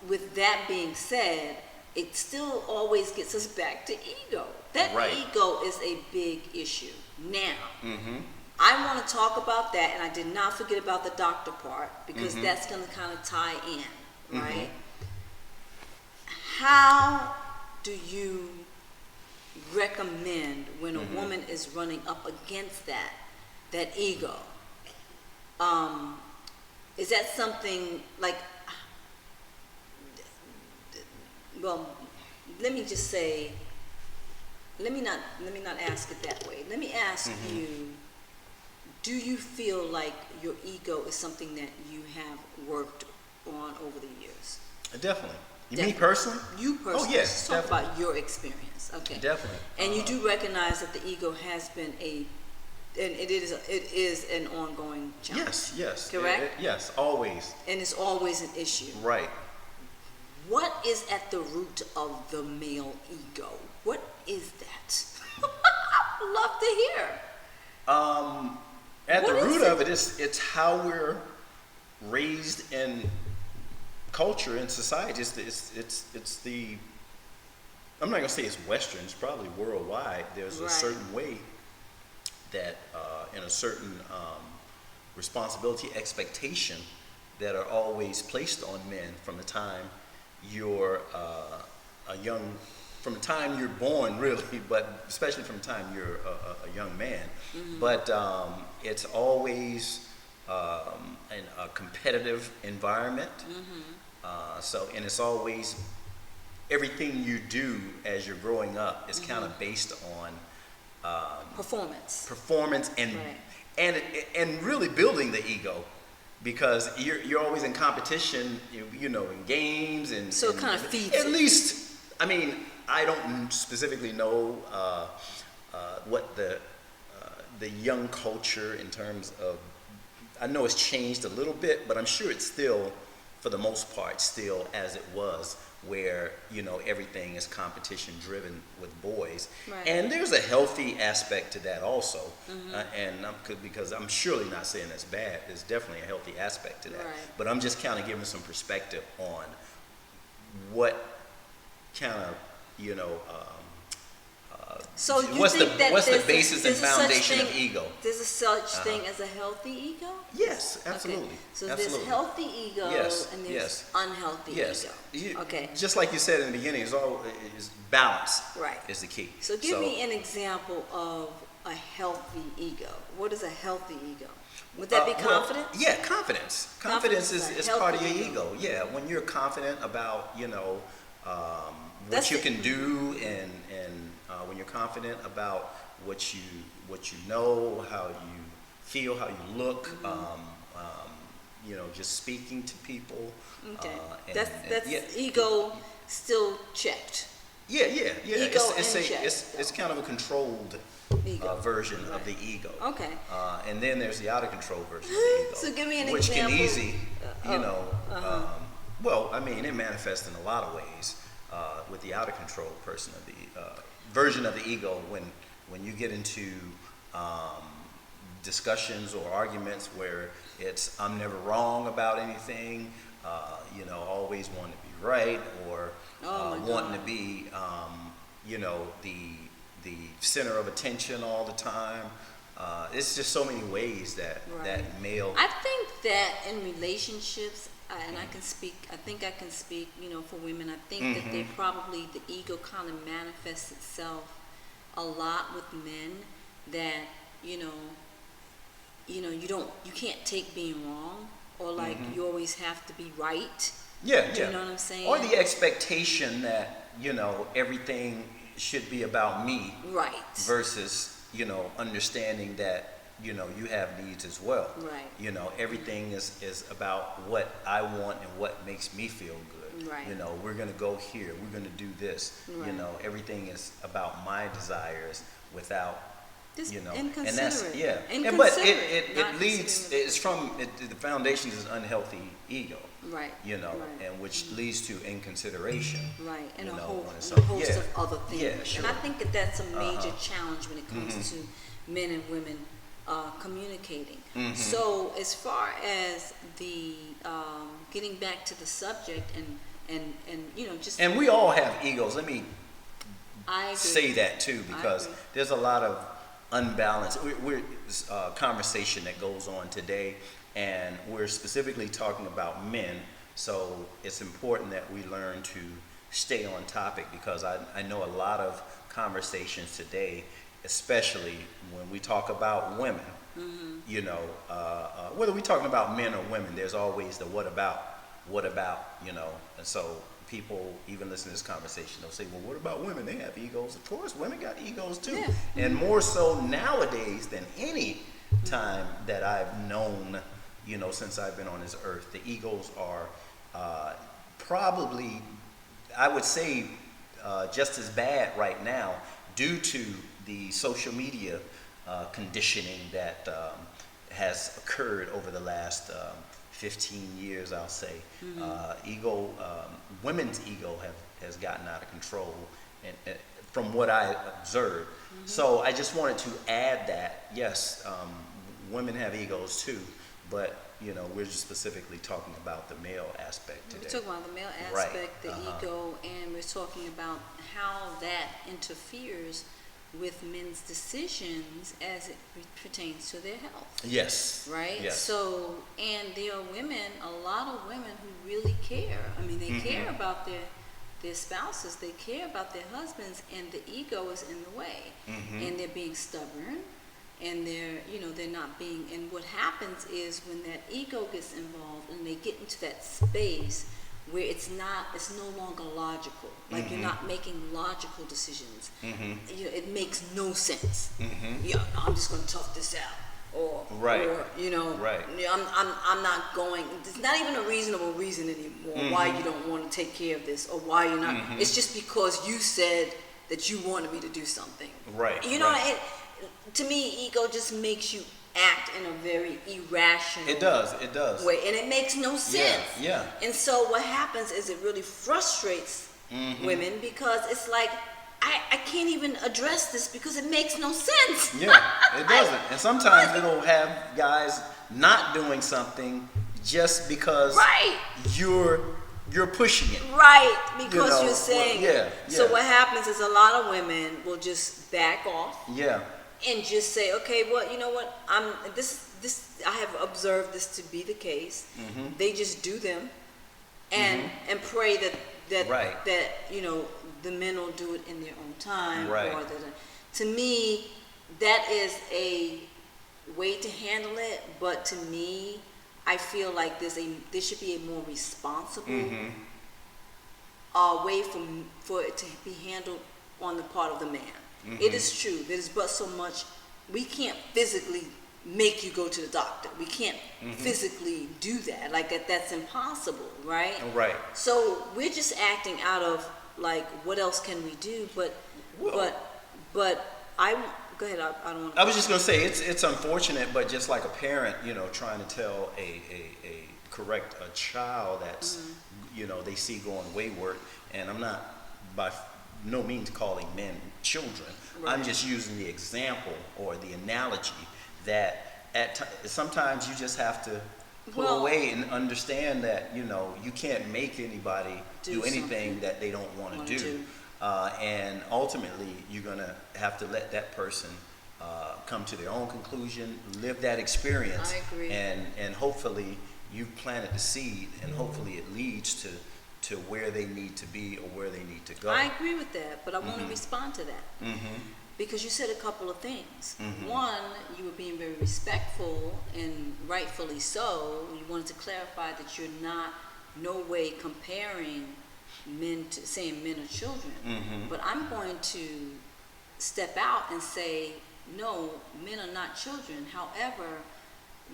with that being said, it still always gets us back to ego. That ego is a big issue. Now, I want to talk about that, and I did not forget about the doctor part, because that's going to kind of tie in, right? How do you recommend when a woman is running up against that ego? Is that something like, well, let me just say, let me not ask it that way. Let me ask you, do you feel like your ego is something that you have worked on over the years? Definitely. Me personally? You personally. Oh, yes, Let's talk about your experience. Okay. Definitely. And you do recognize that the ego has been and it is an ongoing challenge. Yes. Correct? Yes, always. And it's always an issue. Right. What is at the root of the male ego? What is that? I'd love to hear. At the root of it, it's how we're raised in culture and society. It's the, I'm not gonna say it's Western. It's probably worldwide. There's a certain way that, and a certain responsibility, expectation that are always placed on men from the time you're from the time you're born, really, but especially from the time you're a young man. But it's always in a competitive environment. And it's always, everything you do as you're growing up is kind of based on performance and really building the ego. Because you're always in competition, in games and so it kind of feeds. At least, I mean, I don't specifically know what the young culture in terms of. I know it's changed a little bit, but I'm sure it's still, for the most part, still as it was, where everything is competition driven with boys, and there's a healthy aspect to that also, because I'm surely not saying that's bad. There's definitely a healthy aspect to that, but I'm just kind of giving some perspective on what kind of so you what's think that what's the basis and foundation of ego? There's a such thing as a healthy ego? Yes, absolutely. Okay. So absolutely. There's healthy ego and there's unhealthy ego. Okay. Just like you said in the beginning, is balance. Right. Is the key. So give me an example of a healthy ego. What is a healthy ego? Would that be confidence? Yeah, confidence. Confidence is part of your ego. Yeah, when you're confident about what you can do and when you're confident about what you know, how you feel, how you look, just speaking to people. Okay. And yeah, ego still checked. Yeah. Ego It's kind of a controlled version of the ego. Okay. And then there's the out of control version of the ego. So give me an which example. Can easy, well, I mean, it manifests in a lot of ways with the out of control person of the version of the ego when you get into discussions or arguments where it's I'm never wrong about anything, always want to be right, or wanting to be the center of attention all the time. It's just so many ways that male. I think that in relationships, and I think I can speak, for women. I think that they probably, the ego kind of manifests itself a lot with men, that you can't take being wrong, or like you always have to be right. Yeah. You know what I'm saying? Or the expectation that everything should be about me, right? Versus understanding that you have needs as well. Right. Everything is about what I want and what makes me feel good. Right. We're gonna go here. We're gonna do this. Right. Everything is about my desires without. Inconsiderate. And that's Inconsiderate, but it leads. It's the foundation is unhealthy ego. Right. Right. And which leads to inconsideration. Right, and a host of other things. Yeah, sure. And I think that's a major challenge when it comes to men and women communicating. So as far as the getting back to the subject and just, and we all have egos. Let me I agree. say that too, because there's a lot of unbalanced conversation that goes on today, and we're specifically talking about men. So it's important that we learn to stay on topic, because I know a lot of conversations today, especially when we talk about women, whether we're talking about men or women, there's always the what about, and so people even listen to this conversation, they'll say, well, what about women? They have egos. Of course, women got egos too. Yeah. And more so nowadays than any time that I've known, since I've been on this earth. The egos are probably, I would say, just as bad right now, due to the social media conditioning that has occurred over the last 15 years, I'll say. Women's ego has gotten out of control, and from what I observed. So I just wanted to add that, yes, women have egos too, but we're just specifically talking about the male aspect today. We're talking about the male aspect, the ego, and we're talking about how that interferes with men's decisions as it pertains to their health. Yes. Right? Yes. So, and there are a lot of women who really care. I mean, they care about their spouses, they care about their husbands, and the ego is in the way. And they're being stubborn, and they're not being, and what happens is when that ego gets involved and they get into that space where it's no longer logical. Like you're not making logical decisions. It makes no sense. I'm just going to tough this out, or I'm not going. It's not even a reasonable reason anymore why you don't want to take care of this, or why you're not. It's just because you said that you wanted me to do something. Right. To me, ego just makes you act in a very irrational it does way, and it makes no sense. Yeah. And so what happens is it really frustrates women, because it's like, I can't even address this because it makes no sense. Yeah, it doesn't. And sometimes it'll have guys not doing something just because you're pushing it. Right, because you're saying So what happens is a lot of women will just back off. Yeah. And just say, okay, well, you know what? I have observed this to be the case. They just do them, and pray that the men will do it in their own time. Right. To me, that is a way to handle it. But to me, I feel like there should be a more responsible way for it to be handled on the part of the man. It is true. There's but so much. We can't physically make you go to the doctor. We can't physically do that. Like that's impossible, right? Right. So we're just acting out of like, what else can we do? But I go ahead. I don't want. I was just gonna say it's unfortunate, but just like a parent, trying to tell correct a child that's they see going wayward, and I'm not by no means calling men children. Right. I'm just using the example or the analogy that sometimes you just have to pull away and understand that you can't make anybody do anything that they don't want to do. And ultimately, you're going to have to let that person come to their own conclusion, live that experience. I agree. And hopefully, you've planted the seed, and hopefully it leads to where they need to be or where they need to go. I agree with that, but I want to respond to that. Because you said a couple of things. One, you were being very respectful, and rightfully so. You wanted to clarify that you're not no way comparing men to saying men are children. But I'm going to step out and say, no, men are not children. However,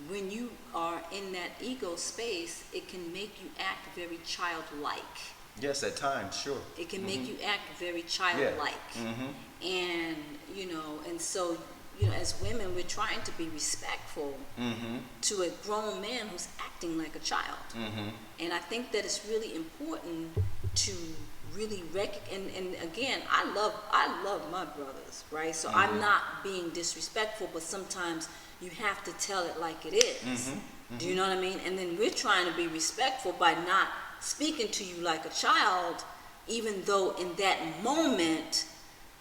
when you are in that ego space, it can make you act very childlike. Yes, at times, sure. It can make you act very childlike. And, and so, as women, we're trying to be respectful to a grown man who's acting like a child. And I think that it's really important to really and again, I love my brothers, right? So I'm not being disrespectful, but sometimes you have to tell it like it is. Do you know what I mean? And then we're trying to be respectful by not speaking to you like a child, even though in that moment,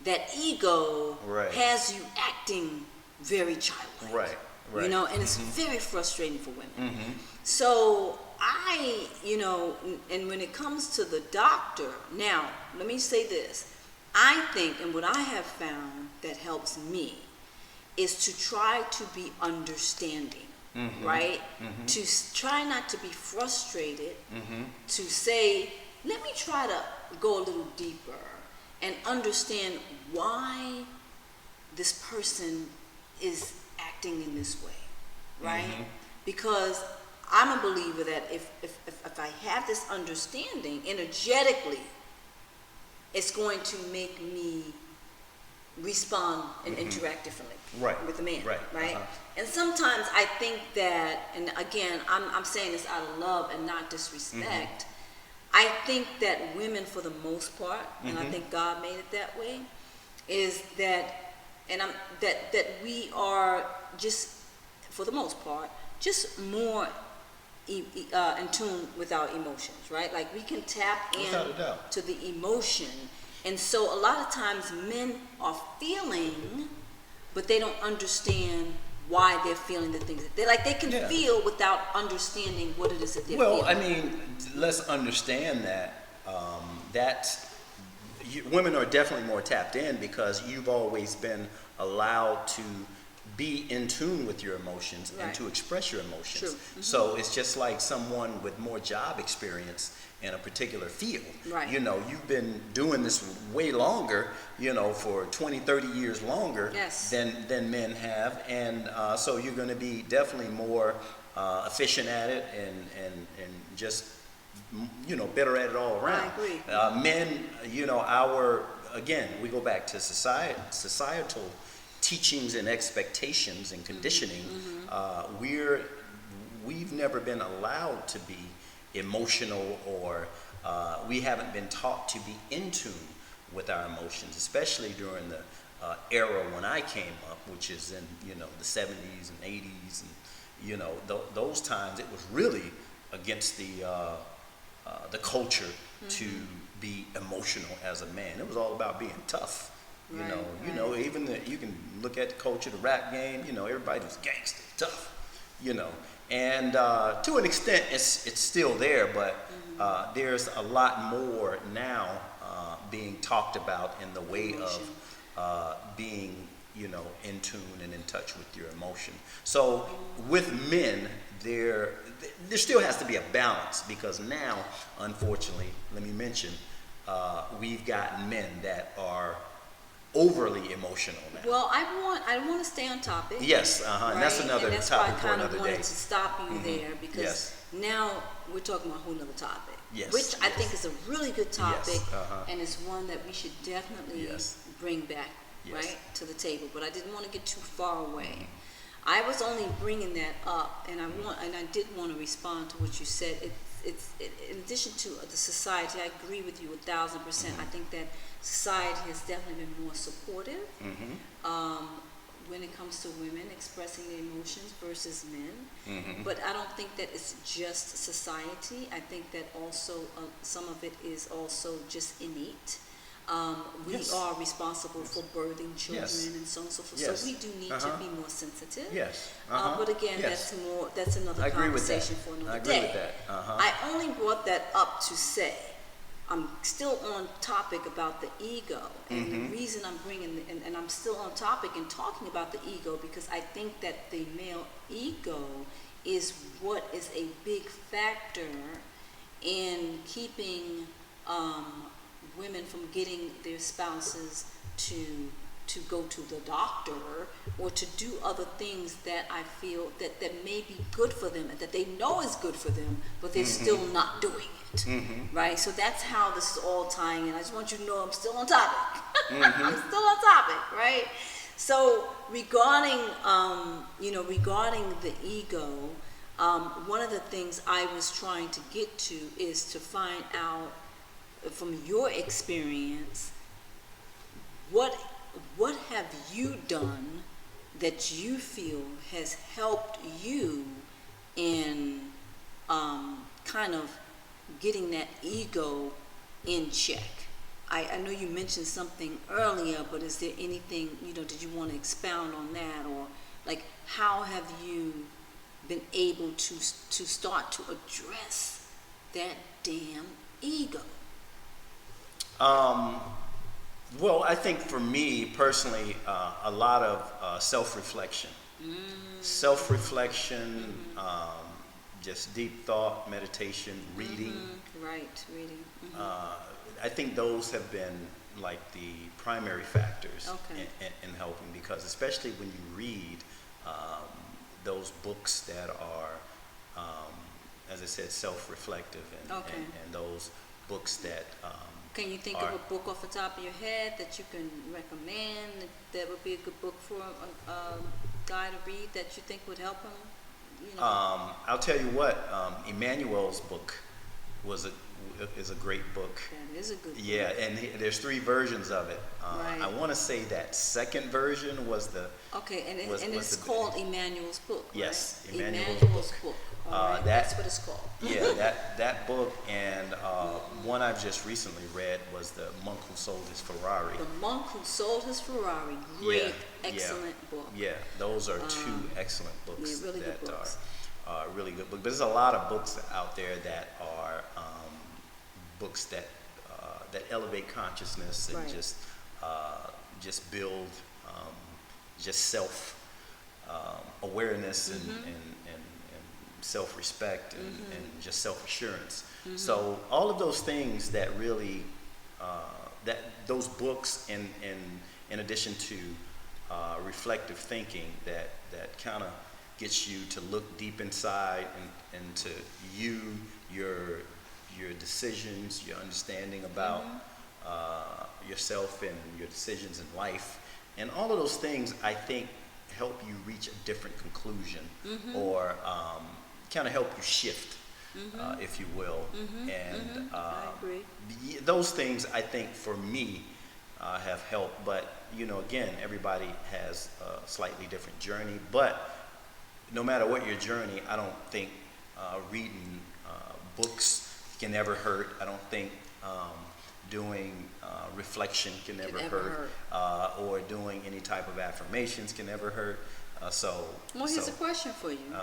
that ego has you acting very childlike. Right. And it's very frustrating for women. So and when it comes to the doctor, now, let me say this. I think, and what I have found that helps me, is to try to be understanding, right? To try not to be frustrated, to say, let me try to go a little deeper and understand why this person is acting in this way, right? Because I'm a believer that if I have this understanding energetically, it's going to make me respond and interact differently with the man, right? And sometimes I think that, and again, I'm saying this out of love and not disrespect, I think that women, for the most part, and I think God made it that way, is that, and that we are just, for the most part, just more in tune with our emotions, right? Like we can tap in to the emotion. And so a lot of times men are feeling, but they don't understand why they're feeling the things that they can feel without understanding what it is that they're feeling. Well, I mean, let's understand that women are definitely more tapped in because you've always been allowed to be in tune with your emotions and to express your emotions. So it's just like someone with more job experience in a particular field. You've been doing this way longer, for 20, 30 years longer than men have. And so you're going to be definitely more efficient at it and just, better at it all around. I agree. Men, again, we go back to societal teachings and expectations and conditioning. We've never been allowed to be emotional, or we haven't been taught to be in tune with our emotions, especially during the era when I came up, which is in the 70s and 80s, and those times it was really against the culture to be emotional as a man. It was all about being tough. Even you can look at the culture, the rap game. Everybody was gangster, tough. And to an extent, it's still there, but there's a lot more now being talked about in the way of being, in tune and in touch with your emotion. So with men, there still has to be a balance, because now, unfortunately, let me mention, we've got men that are overly emotional now. Well, I want to stay on topic. Yes, and that's right? another and that's topic why I for kind another of wanted day. to stop you there because Yes. now we're talking about a whole nother topic, Yes, which I yes. think is a really good topic, Yes, and it's one that we should definitely Yes. bring back Yes. right to the table. But I didn't want to get too far away. I was only bringing that up, and I did want to respond to what you said. It's in addition to the society. I agree with you 1,000%. I think that society has definitely been more supportive when it comes to women expressing their emotions versus men. But I don't think that it's just society. I think that also some of it is also just innate. We Yes. are responsible for birthing children Yes. and so on and so forth. Yes. So we do need to be more sensitive. Yes. But again, Yes. that's another I agree with that. conversation for another I agree day. with that. I only brought that up to say I'm still on topic about the ego, and the reason I'm bringing and I'm still on topic and talking about the ego because I think that the male ego is what is a big factor in keeping women from getting their spouses to go to the doctor or to do other things that I feel that may be good for them and that they know is good for them, but they're still not doing it. Right? So that's how this is all tying in. I just want you to know I'm still on topic. I'm still on topic, right? So regarding regarding the ego, one of the things I was trying to get to is to find out from your experience, what have you done that you feel has helped you in kind of getting that ego in check? I know you mentioned something earlier, but is there anything, did you want to expound on that, or like how have you been able to start to address that damn ego? Well, I think for me personally, a lot of self-reflection. Self-reflection, just deep thought, meditation, reading. Right, reading. I think those have been like the primary factors in helping, because especially when you read those books that are, as I said, self-reflective, and those books that can you think of a book off the top of your head that you can recommend that would be a good book for a guy to read that you think would help him? I'll tell you what, Emmanuel's book is a great book. That is a good book. Yeah, and there's 3 versions of it. Right. I want to say that second version was the... Okay, and it's called Emmanuel's book, right? Yes, Emmanuel's book. All right, that's what it's called. Yeah, that book, and one I've just recently read was The Monk Who Sold His Ferrari. The Monk Who Sold His Ferrari. Great, excellent book. Yeah, those are 2 excellent books. Yeah, really good books. Are really good books. But there's a lot of books out there that are books that elevate consciousness and just build just self awareness and self-respect and just self-assurance. So all of those things that really that those books, in addition to reflective thinking, that kind of gets you to look deep inside and to you, your decisions, your understanding about yourself and your decisions in life, and all of those things, I think, help you reach a different conclusion, or kind of help you shift, if you will. And I agree. Those things, I think, for me, have helped. But again, everybody has a slightly different journey. But no matter what your journey, I don't think reading books can ever hurt. I don't think doing reflection can ever hurt. Or doing any type of affirmations can ever hurt. Here's a question for you.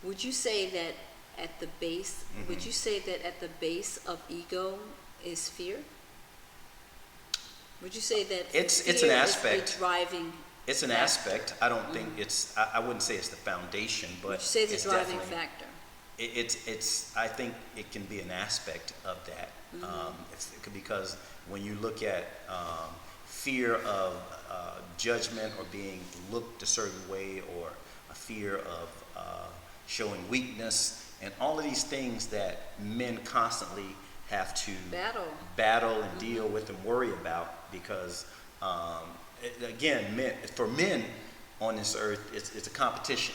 Would you say that at the base? Would you say that at the base of ego is fear? Would you say that it's fear an aspect. is a driving? It's an aspect. I don't think it's. I wouldn't say it's the foundation, but would you say it's a driving definitely factor? It's. I think it can be an aspect of that. Because when you look at fear of judgment or being looked a certain way, or a fear of showing weakness, and all of these things that men constantly have to battle and deal with and worry about, because again, for men on this earth, it's a competition.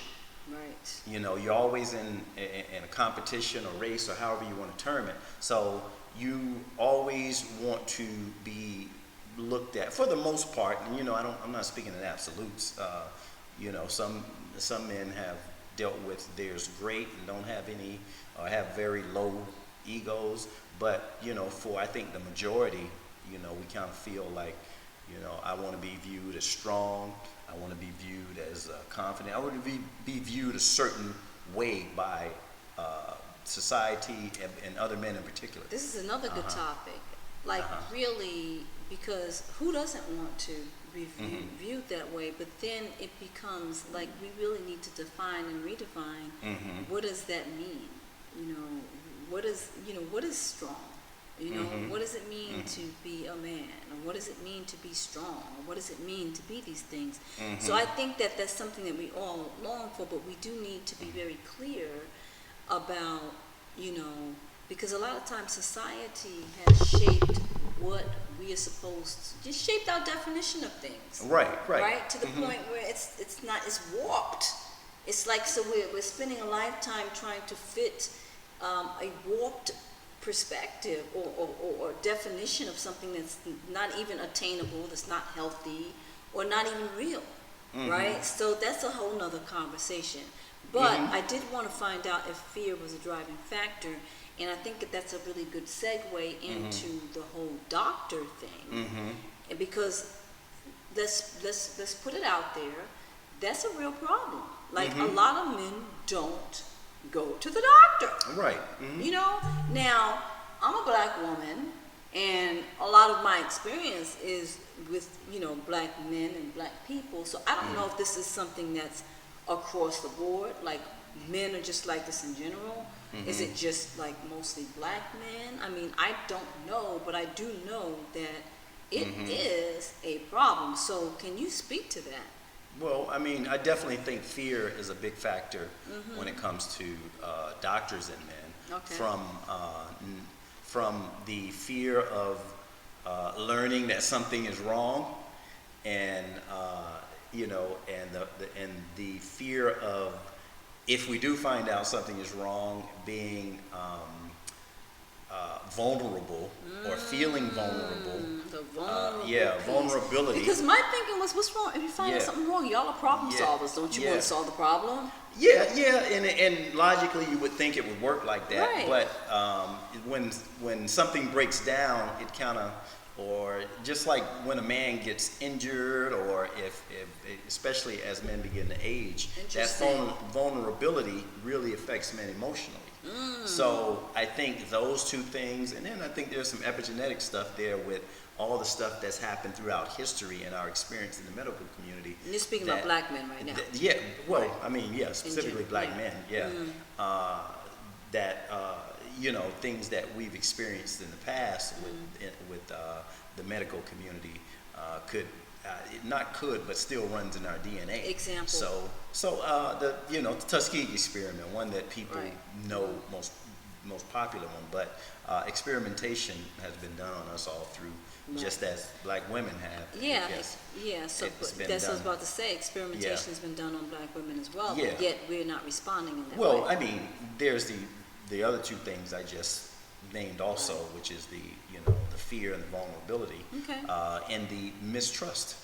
Right. You know, you're always in a competition or race, or however you want to term it. So you always want to be looked at, for the most part. And you know, I'm not speaking in absolutes. You know, some men have dealt with theirs great and don't have any, or have very low egos. But you know, for I think the majority, you know, we kind of feel like, you know, I want to be viewed as strong. I want to be viewed as confident. I want to be viewed a certain way by society and other men in particular. This is another good topic. Like really, because who doesn't want to be viewed that way? But then it becomes like we really need to define and redefine what does that mean? You know, what is strong? You know, what does it mean to be a man? Or what does it mean to be strong? Or what does it mean to be these things? So I think that that's something that we all long for, but we do need to be very clear about, you know, because a lot of times society has shaped what we are supposed to, just shaped our definition of things. Right. To the point where it's warped. It's like, so we're spending a lifetime trying to fit a warped perspective or definition of something that's not even attainable, that's not healthy, or not even real, right? So that's a whole nother conversation. But I did want to find out if fear was a driving factor, and I think that that's a really good segue into the whole doctor thing, and because let's put it out there, that's a real problem. Like a lot of men don't go to the doctor. Right. You know, now I'm a black woman, and a lot of my experience is with, you know, black men and black people. So I don't know if this is something that's across the board, like men are just like this in general. Is it just like mostly black men? I mean, I don't know, but I do know that it is a problem. So can you speak to that? Well, I mean, I definitely think fear is a big factor when it comes to doctors and men. Okay. From the fear of learning that something is wrong, and you know, and the fear of, if we do find out something is wrong, being vulnerable or feeling vulnerable. Vulnerability. Because my thinking was, what's wrong? If you find out something wrong, y'all are problem solvers. Don't you want to solve the problem? And logically you would think it would work like that. Right. But when something breaks down, it kind of, or just like when a man gets injured, or if especially as men begin to age, that vulnerability really affects men emotionally. So I think those two things, and then I think there's some epigenetic stuff there with all the stuff that's happened throughout history and our experience in the medical community. And you're speaking about black men right now. I mean, specifically black men, you know, things that we've experienced in the past with the medical community but still runs in our DNA. Example. So the Tuskegee experiment, one that people know, most popular one, but experimentation has been done on us all through, just as black women have. So that's what I was about to say. Experimentation has been done on black women as well, but yet we're not responding in that way. Well, I mean, there's the other two things I just named also, which is the fear and the vulnerability, and the mistrust.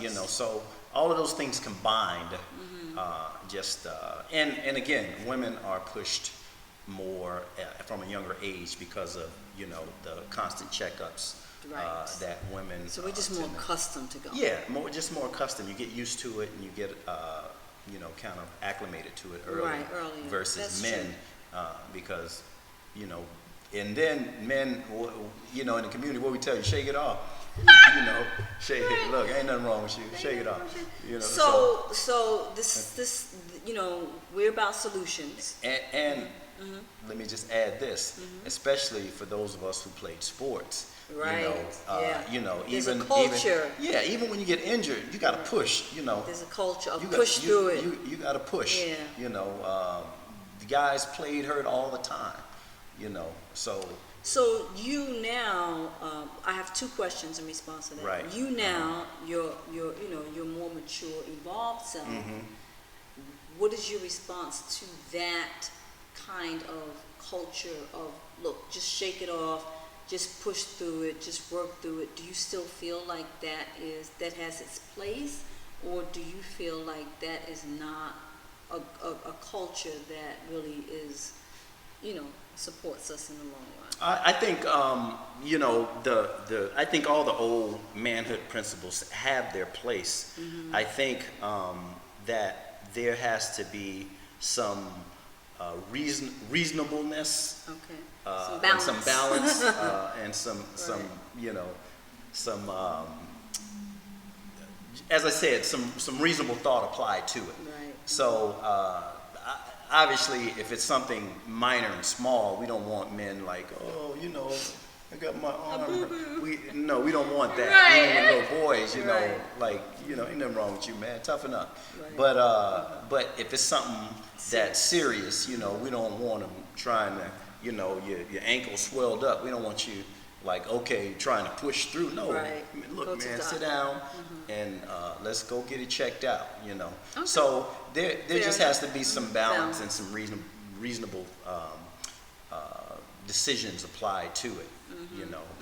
You know, so all of those things combined, and again, women are pushed more from a younger age because of, you know, the constant checkups that women. So we're just more accustomed to going. Yeah, more accustomed. You get used to it, and you get kind of acclimated to it early versus men, because, you know, and then men, you know, in the community, what we tell you, shake it off. You know, shake it. Look, ain't nothing wrong with you. Shake it off. You know. So this, you know, we're about solutions. And let me just add this, especially for those of us who played sports. Right. Yeah. There's a even culture. even when you get injured, you got to push. There's a culture of you push through it. You got to push. Yeah. The guys played hurt all the time. So So you now, I have two questions in response to that. Right. You now, your your more mature, evolved self. What is your response to that kind of culture of, look, just shake it off, just push through it, just work through it? Do you still feel like that has its place, or do you feel like that is not a culture that really is, supports us in the long run? I think I think all the old manhood principles have their place. I think that there has to be some reasonableness, Okay. and some balance, and some as I said, some reasonable thought applied to it. Right. So obviously, if it's something minor and small, we don't want men like, I got my arm. We don't want that. Right. Even with little boys, Right. like, ain't nothing wrong with you, man. Toughen up. Right. But if it's something that's serious, we don't want them trying to, your ankle swelled up. We don't want you like, okay, trying to push through. No, Right. look, Go to man, the sit doctor. down and let's go get it checked out. Okay. So there Fair just enough. has to be some balance Balance. and some reasonable decisions applied to it.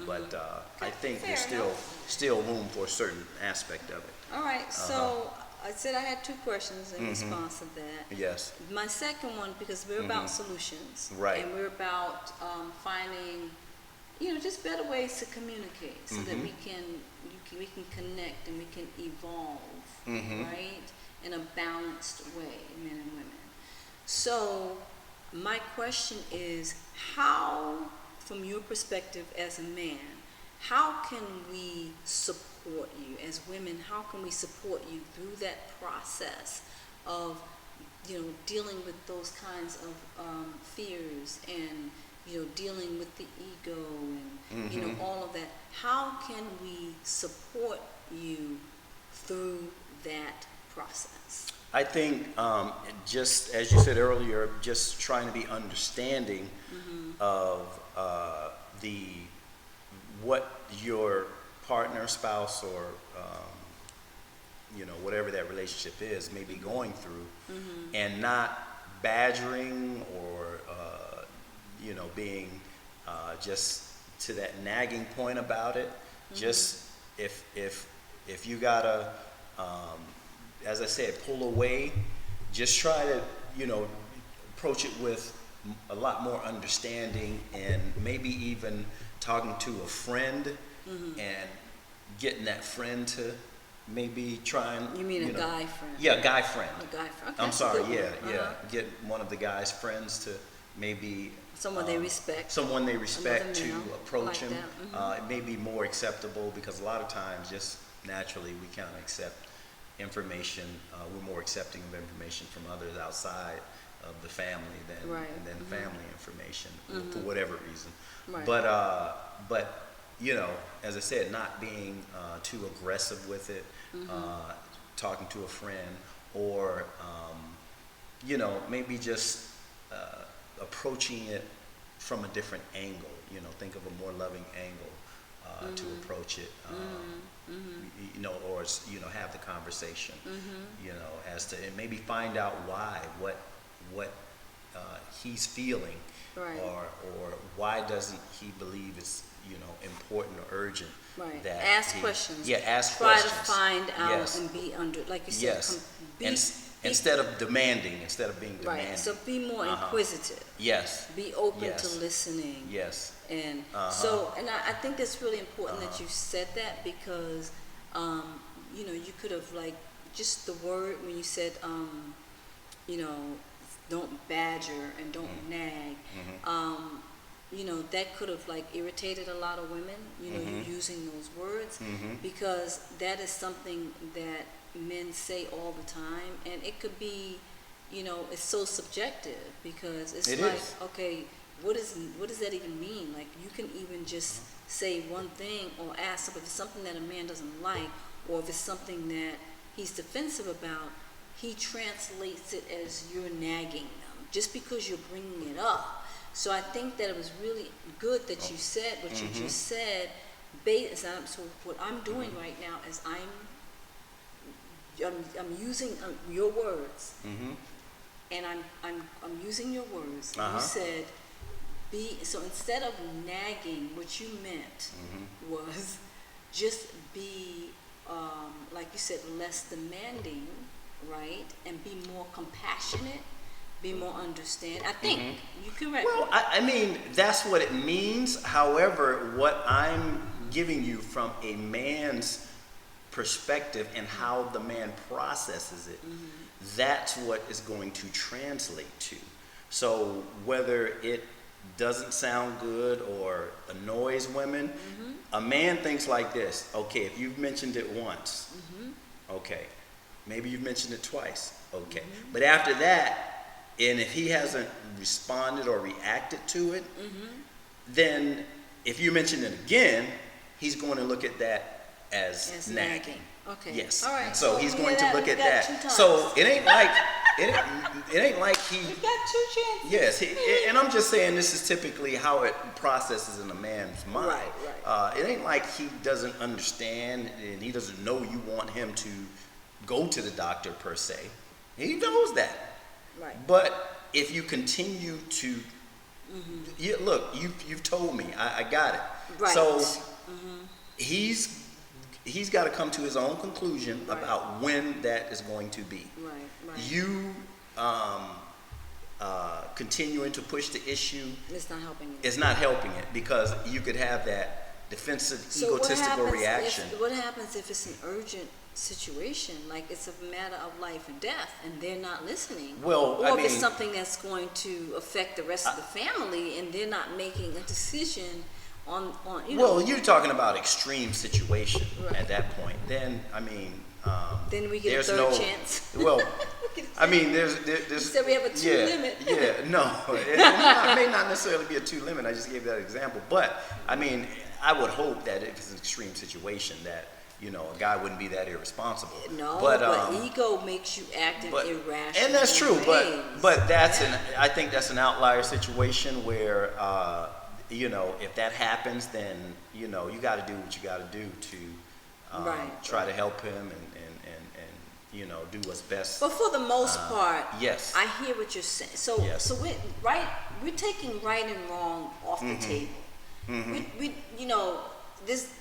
But I think Fair there's still room for a certain aspect of it. All right. So I said I had two questions in response to that. Yes. My second one, because we're about solutions, Right. and we're about finding, just better ways to communicate, so that we can connect and we can evolve, right, in a balanced way, men and women. So my question is, how, from your perspective as a man, how can we support you as women? How can we support you through that process of, dealing with those kinds of fears and, dealing with the ego and, all of that? How can we support you through that process? I think just as you said earlier, just trying to be understanding of what your partner, spouse, or whatever that relationship is may be going through, and not badgering or being just to that nagging point about it. Just if you gotta, as I said, pull away, just try to approach it with a lot more understanding, and maybe even talking to a friend and getting that friend to maybe try and, You mean a guy friend? Yeah, guy friend. A guy friend. Okay, I'm that's a sorry, good one. yeah. Get one of the guy's friends to maybe Someone they respect. someone they respect Another to male, approach like him. that. It may be more acceptable, because a lot of times, just naturally, we kind of accept information. We're more accepting of information from others outside of the family than Right. family information, for whatever reason. Right. But as I said, not being too aggressive with it, talking to a friend, or maybe just approaching it from a different angle. Think of a more loving angle to approach it. Or have the conversation. As to, and maybe find out what he's feeling, Right. or why doesn't he believe it's important or urgent. Right. That Ask he- questions. Yeah, ask Try questions. to find out Yes. and be under, like you said. Yes. Instead of demanding, instead of being demanding. Right. So be more inquisitive. Yes. Be open Yes. to listening. Yes. And I think that's really important that you said that, because, you could have, like, just the word when you said, don't badger and don't nag. That could have, like, irritated a lot of women, you using those words, because that is something that men say all the time, and it could be, it's so subjective, because it's It like, is. okay, what does that even mean? Like, you can even just say one thing or ask if it's something that a man doesn't like, or if it's something that he's defensive about, he translates it as you're nagging them just because you're bringing it up. So I think that it was really good that you said what you just said. So what I'm doing right now is I'm using your words, and I'm using your words. You said so instead of nagging, what you meant was just be like you said, less demanding, right, and be more compassionate, be more understanding. I think you correct. Well, I mean, that's what it means. However, what I'm giving you from a man's perspective and how the man processes it, that's what is going to translate to. So whether it doesn't sound good or annoys women, a man thinks like this: okay, if you've mentioned it once, okay, maybe you've mentioned it twice, okay, but after that, and if he hasn't responded or reacted to it, then if you mention it again, he's going to look at that as nagging. Okay. Yes. All right. So he's going to look at that. 2 times. So it ain't like it ain't like he. You've got 2 chances. Yes, and I'm just saying this is typically how it processes in a man's mind. Right. It ain't like he doesn't understand and he doesn't know you want him to go to the doctor per se. He knows that. Right. But if you continue to, look, you've told me, I got it. Right. So he's got to come to his own conclusion about when that is going to be. Right. You continuing to push the issue, It's not helping you. it's not helping it, because you could have that defensive, egotistical reaction. What happens if it's an urgent situation, like it's a matter of life and death, and they're not listening? Well, or I if mean, it's something that's going to affect the rest of the family, and they're not making a decision on you know. well, you're talking about extreme situation at that point. Then, I mean, then we get a there's third no chance. Well, I mean, there's You said we have a 2 limit. No, it may not necessarily be a 2 limit. I just gave that example, but I mean, I would hope that if it's an extreme situation, that a guy wouldn't be that irresponsible. No, but ego makes you act in irrational and that's true. ways. But that's I think that's an outlier situation where if that happens, then you got to do what you got to do to try to help him and do what's best. But for the most part, yes, I hear what you're saying. So yes. so we're taking right and wrong off the table. We this.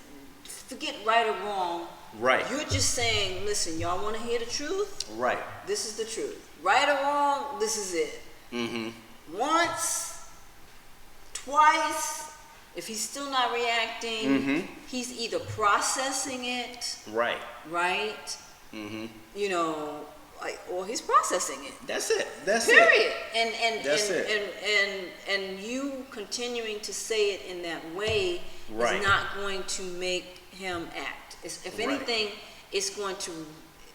Forget right or wrong. Right. You're just saying, listen, y'all want to hear the truth? Right. This is the truth. Right or wrong, this is it. Once, twice, if he's still not reacting, he's either processing it. Right. Right. Or he's processing it. That's it. That's Period. it. That's it. And you continuing to say it in that way is not going to make him act. If anything, it's going to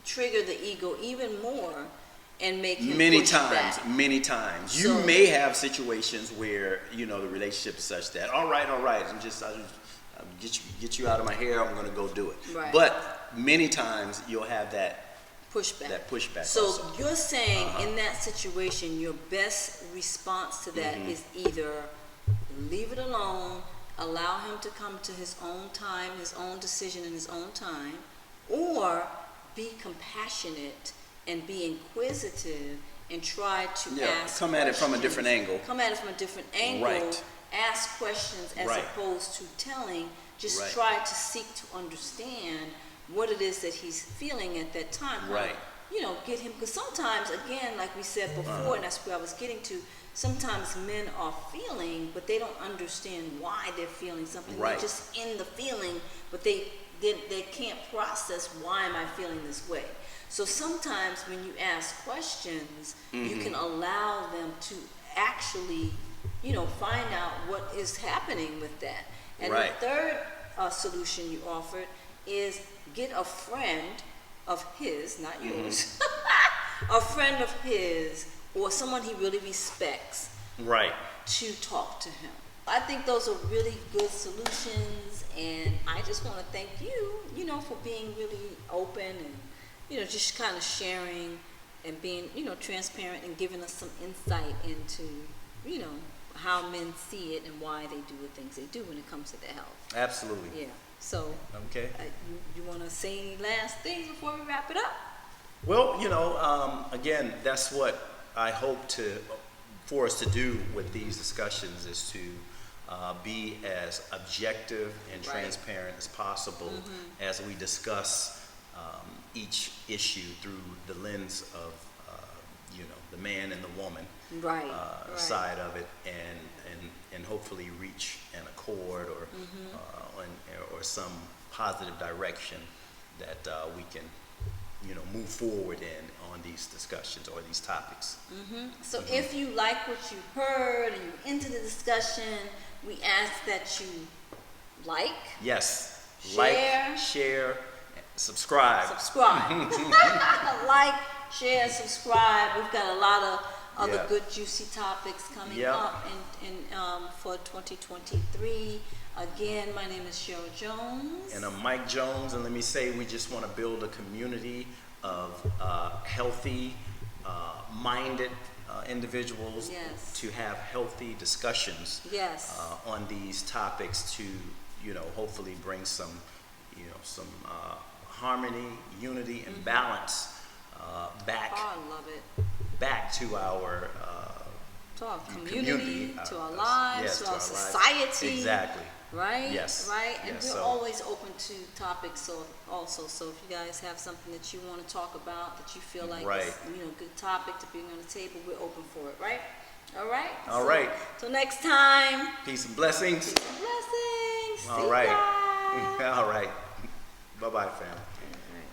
trigger the ego even more and make him push back. Many times. You may have situations where the relationship is such that I'll get you out of my hair. I'm going to go do it. Right. But many times you'll have that pushback. So also. You're saying in that situation, your best response to that is either leave it alone, allow him to come to his own time, his own decision in his own time, or be compassionate and be inquisitive and try to ask come at it from a different angle. Come at it from a different angle. Right. Ask questions as opposed to telling. Just try to seek to understand what it is that he's feeling at that time. Get him, because sometimes, again, like we said before, and that's where I was getting to, sometimes men are feeling, but they don't understand why they're feeling something. They're just in the feeling, but they can't process, why am I feeling this way? So sometimes when you ask questions, you can allow them to actually, find out what is happening with that. And the third solution you offered is get a friend of his, not yours, a friend of his or someone he really respects. Right. to talk to him. I think those are really good solutions, and I just want to thank you, you know, for being really open and, you know, just kind of sharing and being, you know, transparent and giving us some insight into, you know, how men see it and why they do the things they do when it comes to their health. Absolutely. Yeah. So, Okay. you want to say any last things before we wrap it up? Well, you know, again, that's what I hope for us to do with these discussions is to be as objective and Right. transparent as possible as we discuss each issue through the lens of, you know, the man and the woman Right. Right. side of it, and hopefully reach an accord or some positive direction that we can, you know, move forward on these discussions or these topics. So if you like what you heard and you're into the discussion, we ask that you like, Yes. Share. Like, share, subscribe. like, share, subscribe. We've got a lot of other Yeah. good juicy topics coming Yeah. up for 2023. Again, my name is Cheryl Jones. And I'm Mike Jones, and let me say we just want to build a community of healthy, minded individuals Yes. to have healthy discussions Yes. on these topics to, you know, hopefully bring some, you know, some harmony, unity, and balance back Oh, I love it. back to our To our community, to our lives, yes, to to our our lives. society. Exactly. Right? Yes. Right? And Yes, we're so- always open to topics so also. So if you guys have something that you want to talk about that you feel like Right. is, you know, good topic to bring on the table, we're open for it, right? All right? All right. Till next time. Peace and blessings. Peace and blessings. All See right. ya. All right. Bye-bye, fam. All right.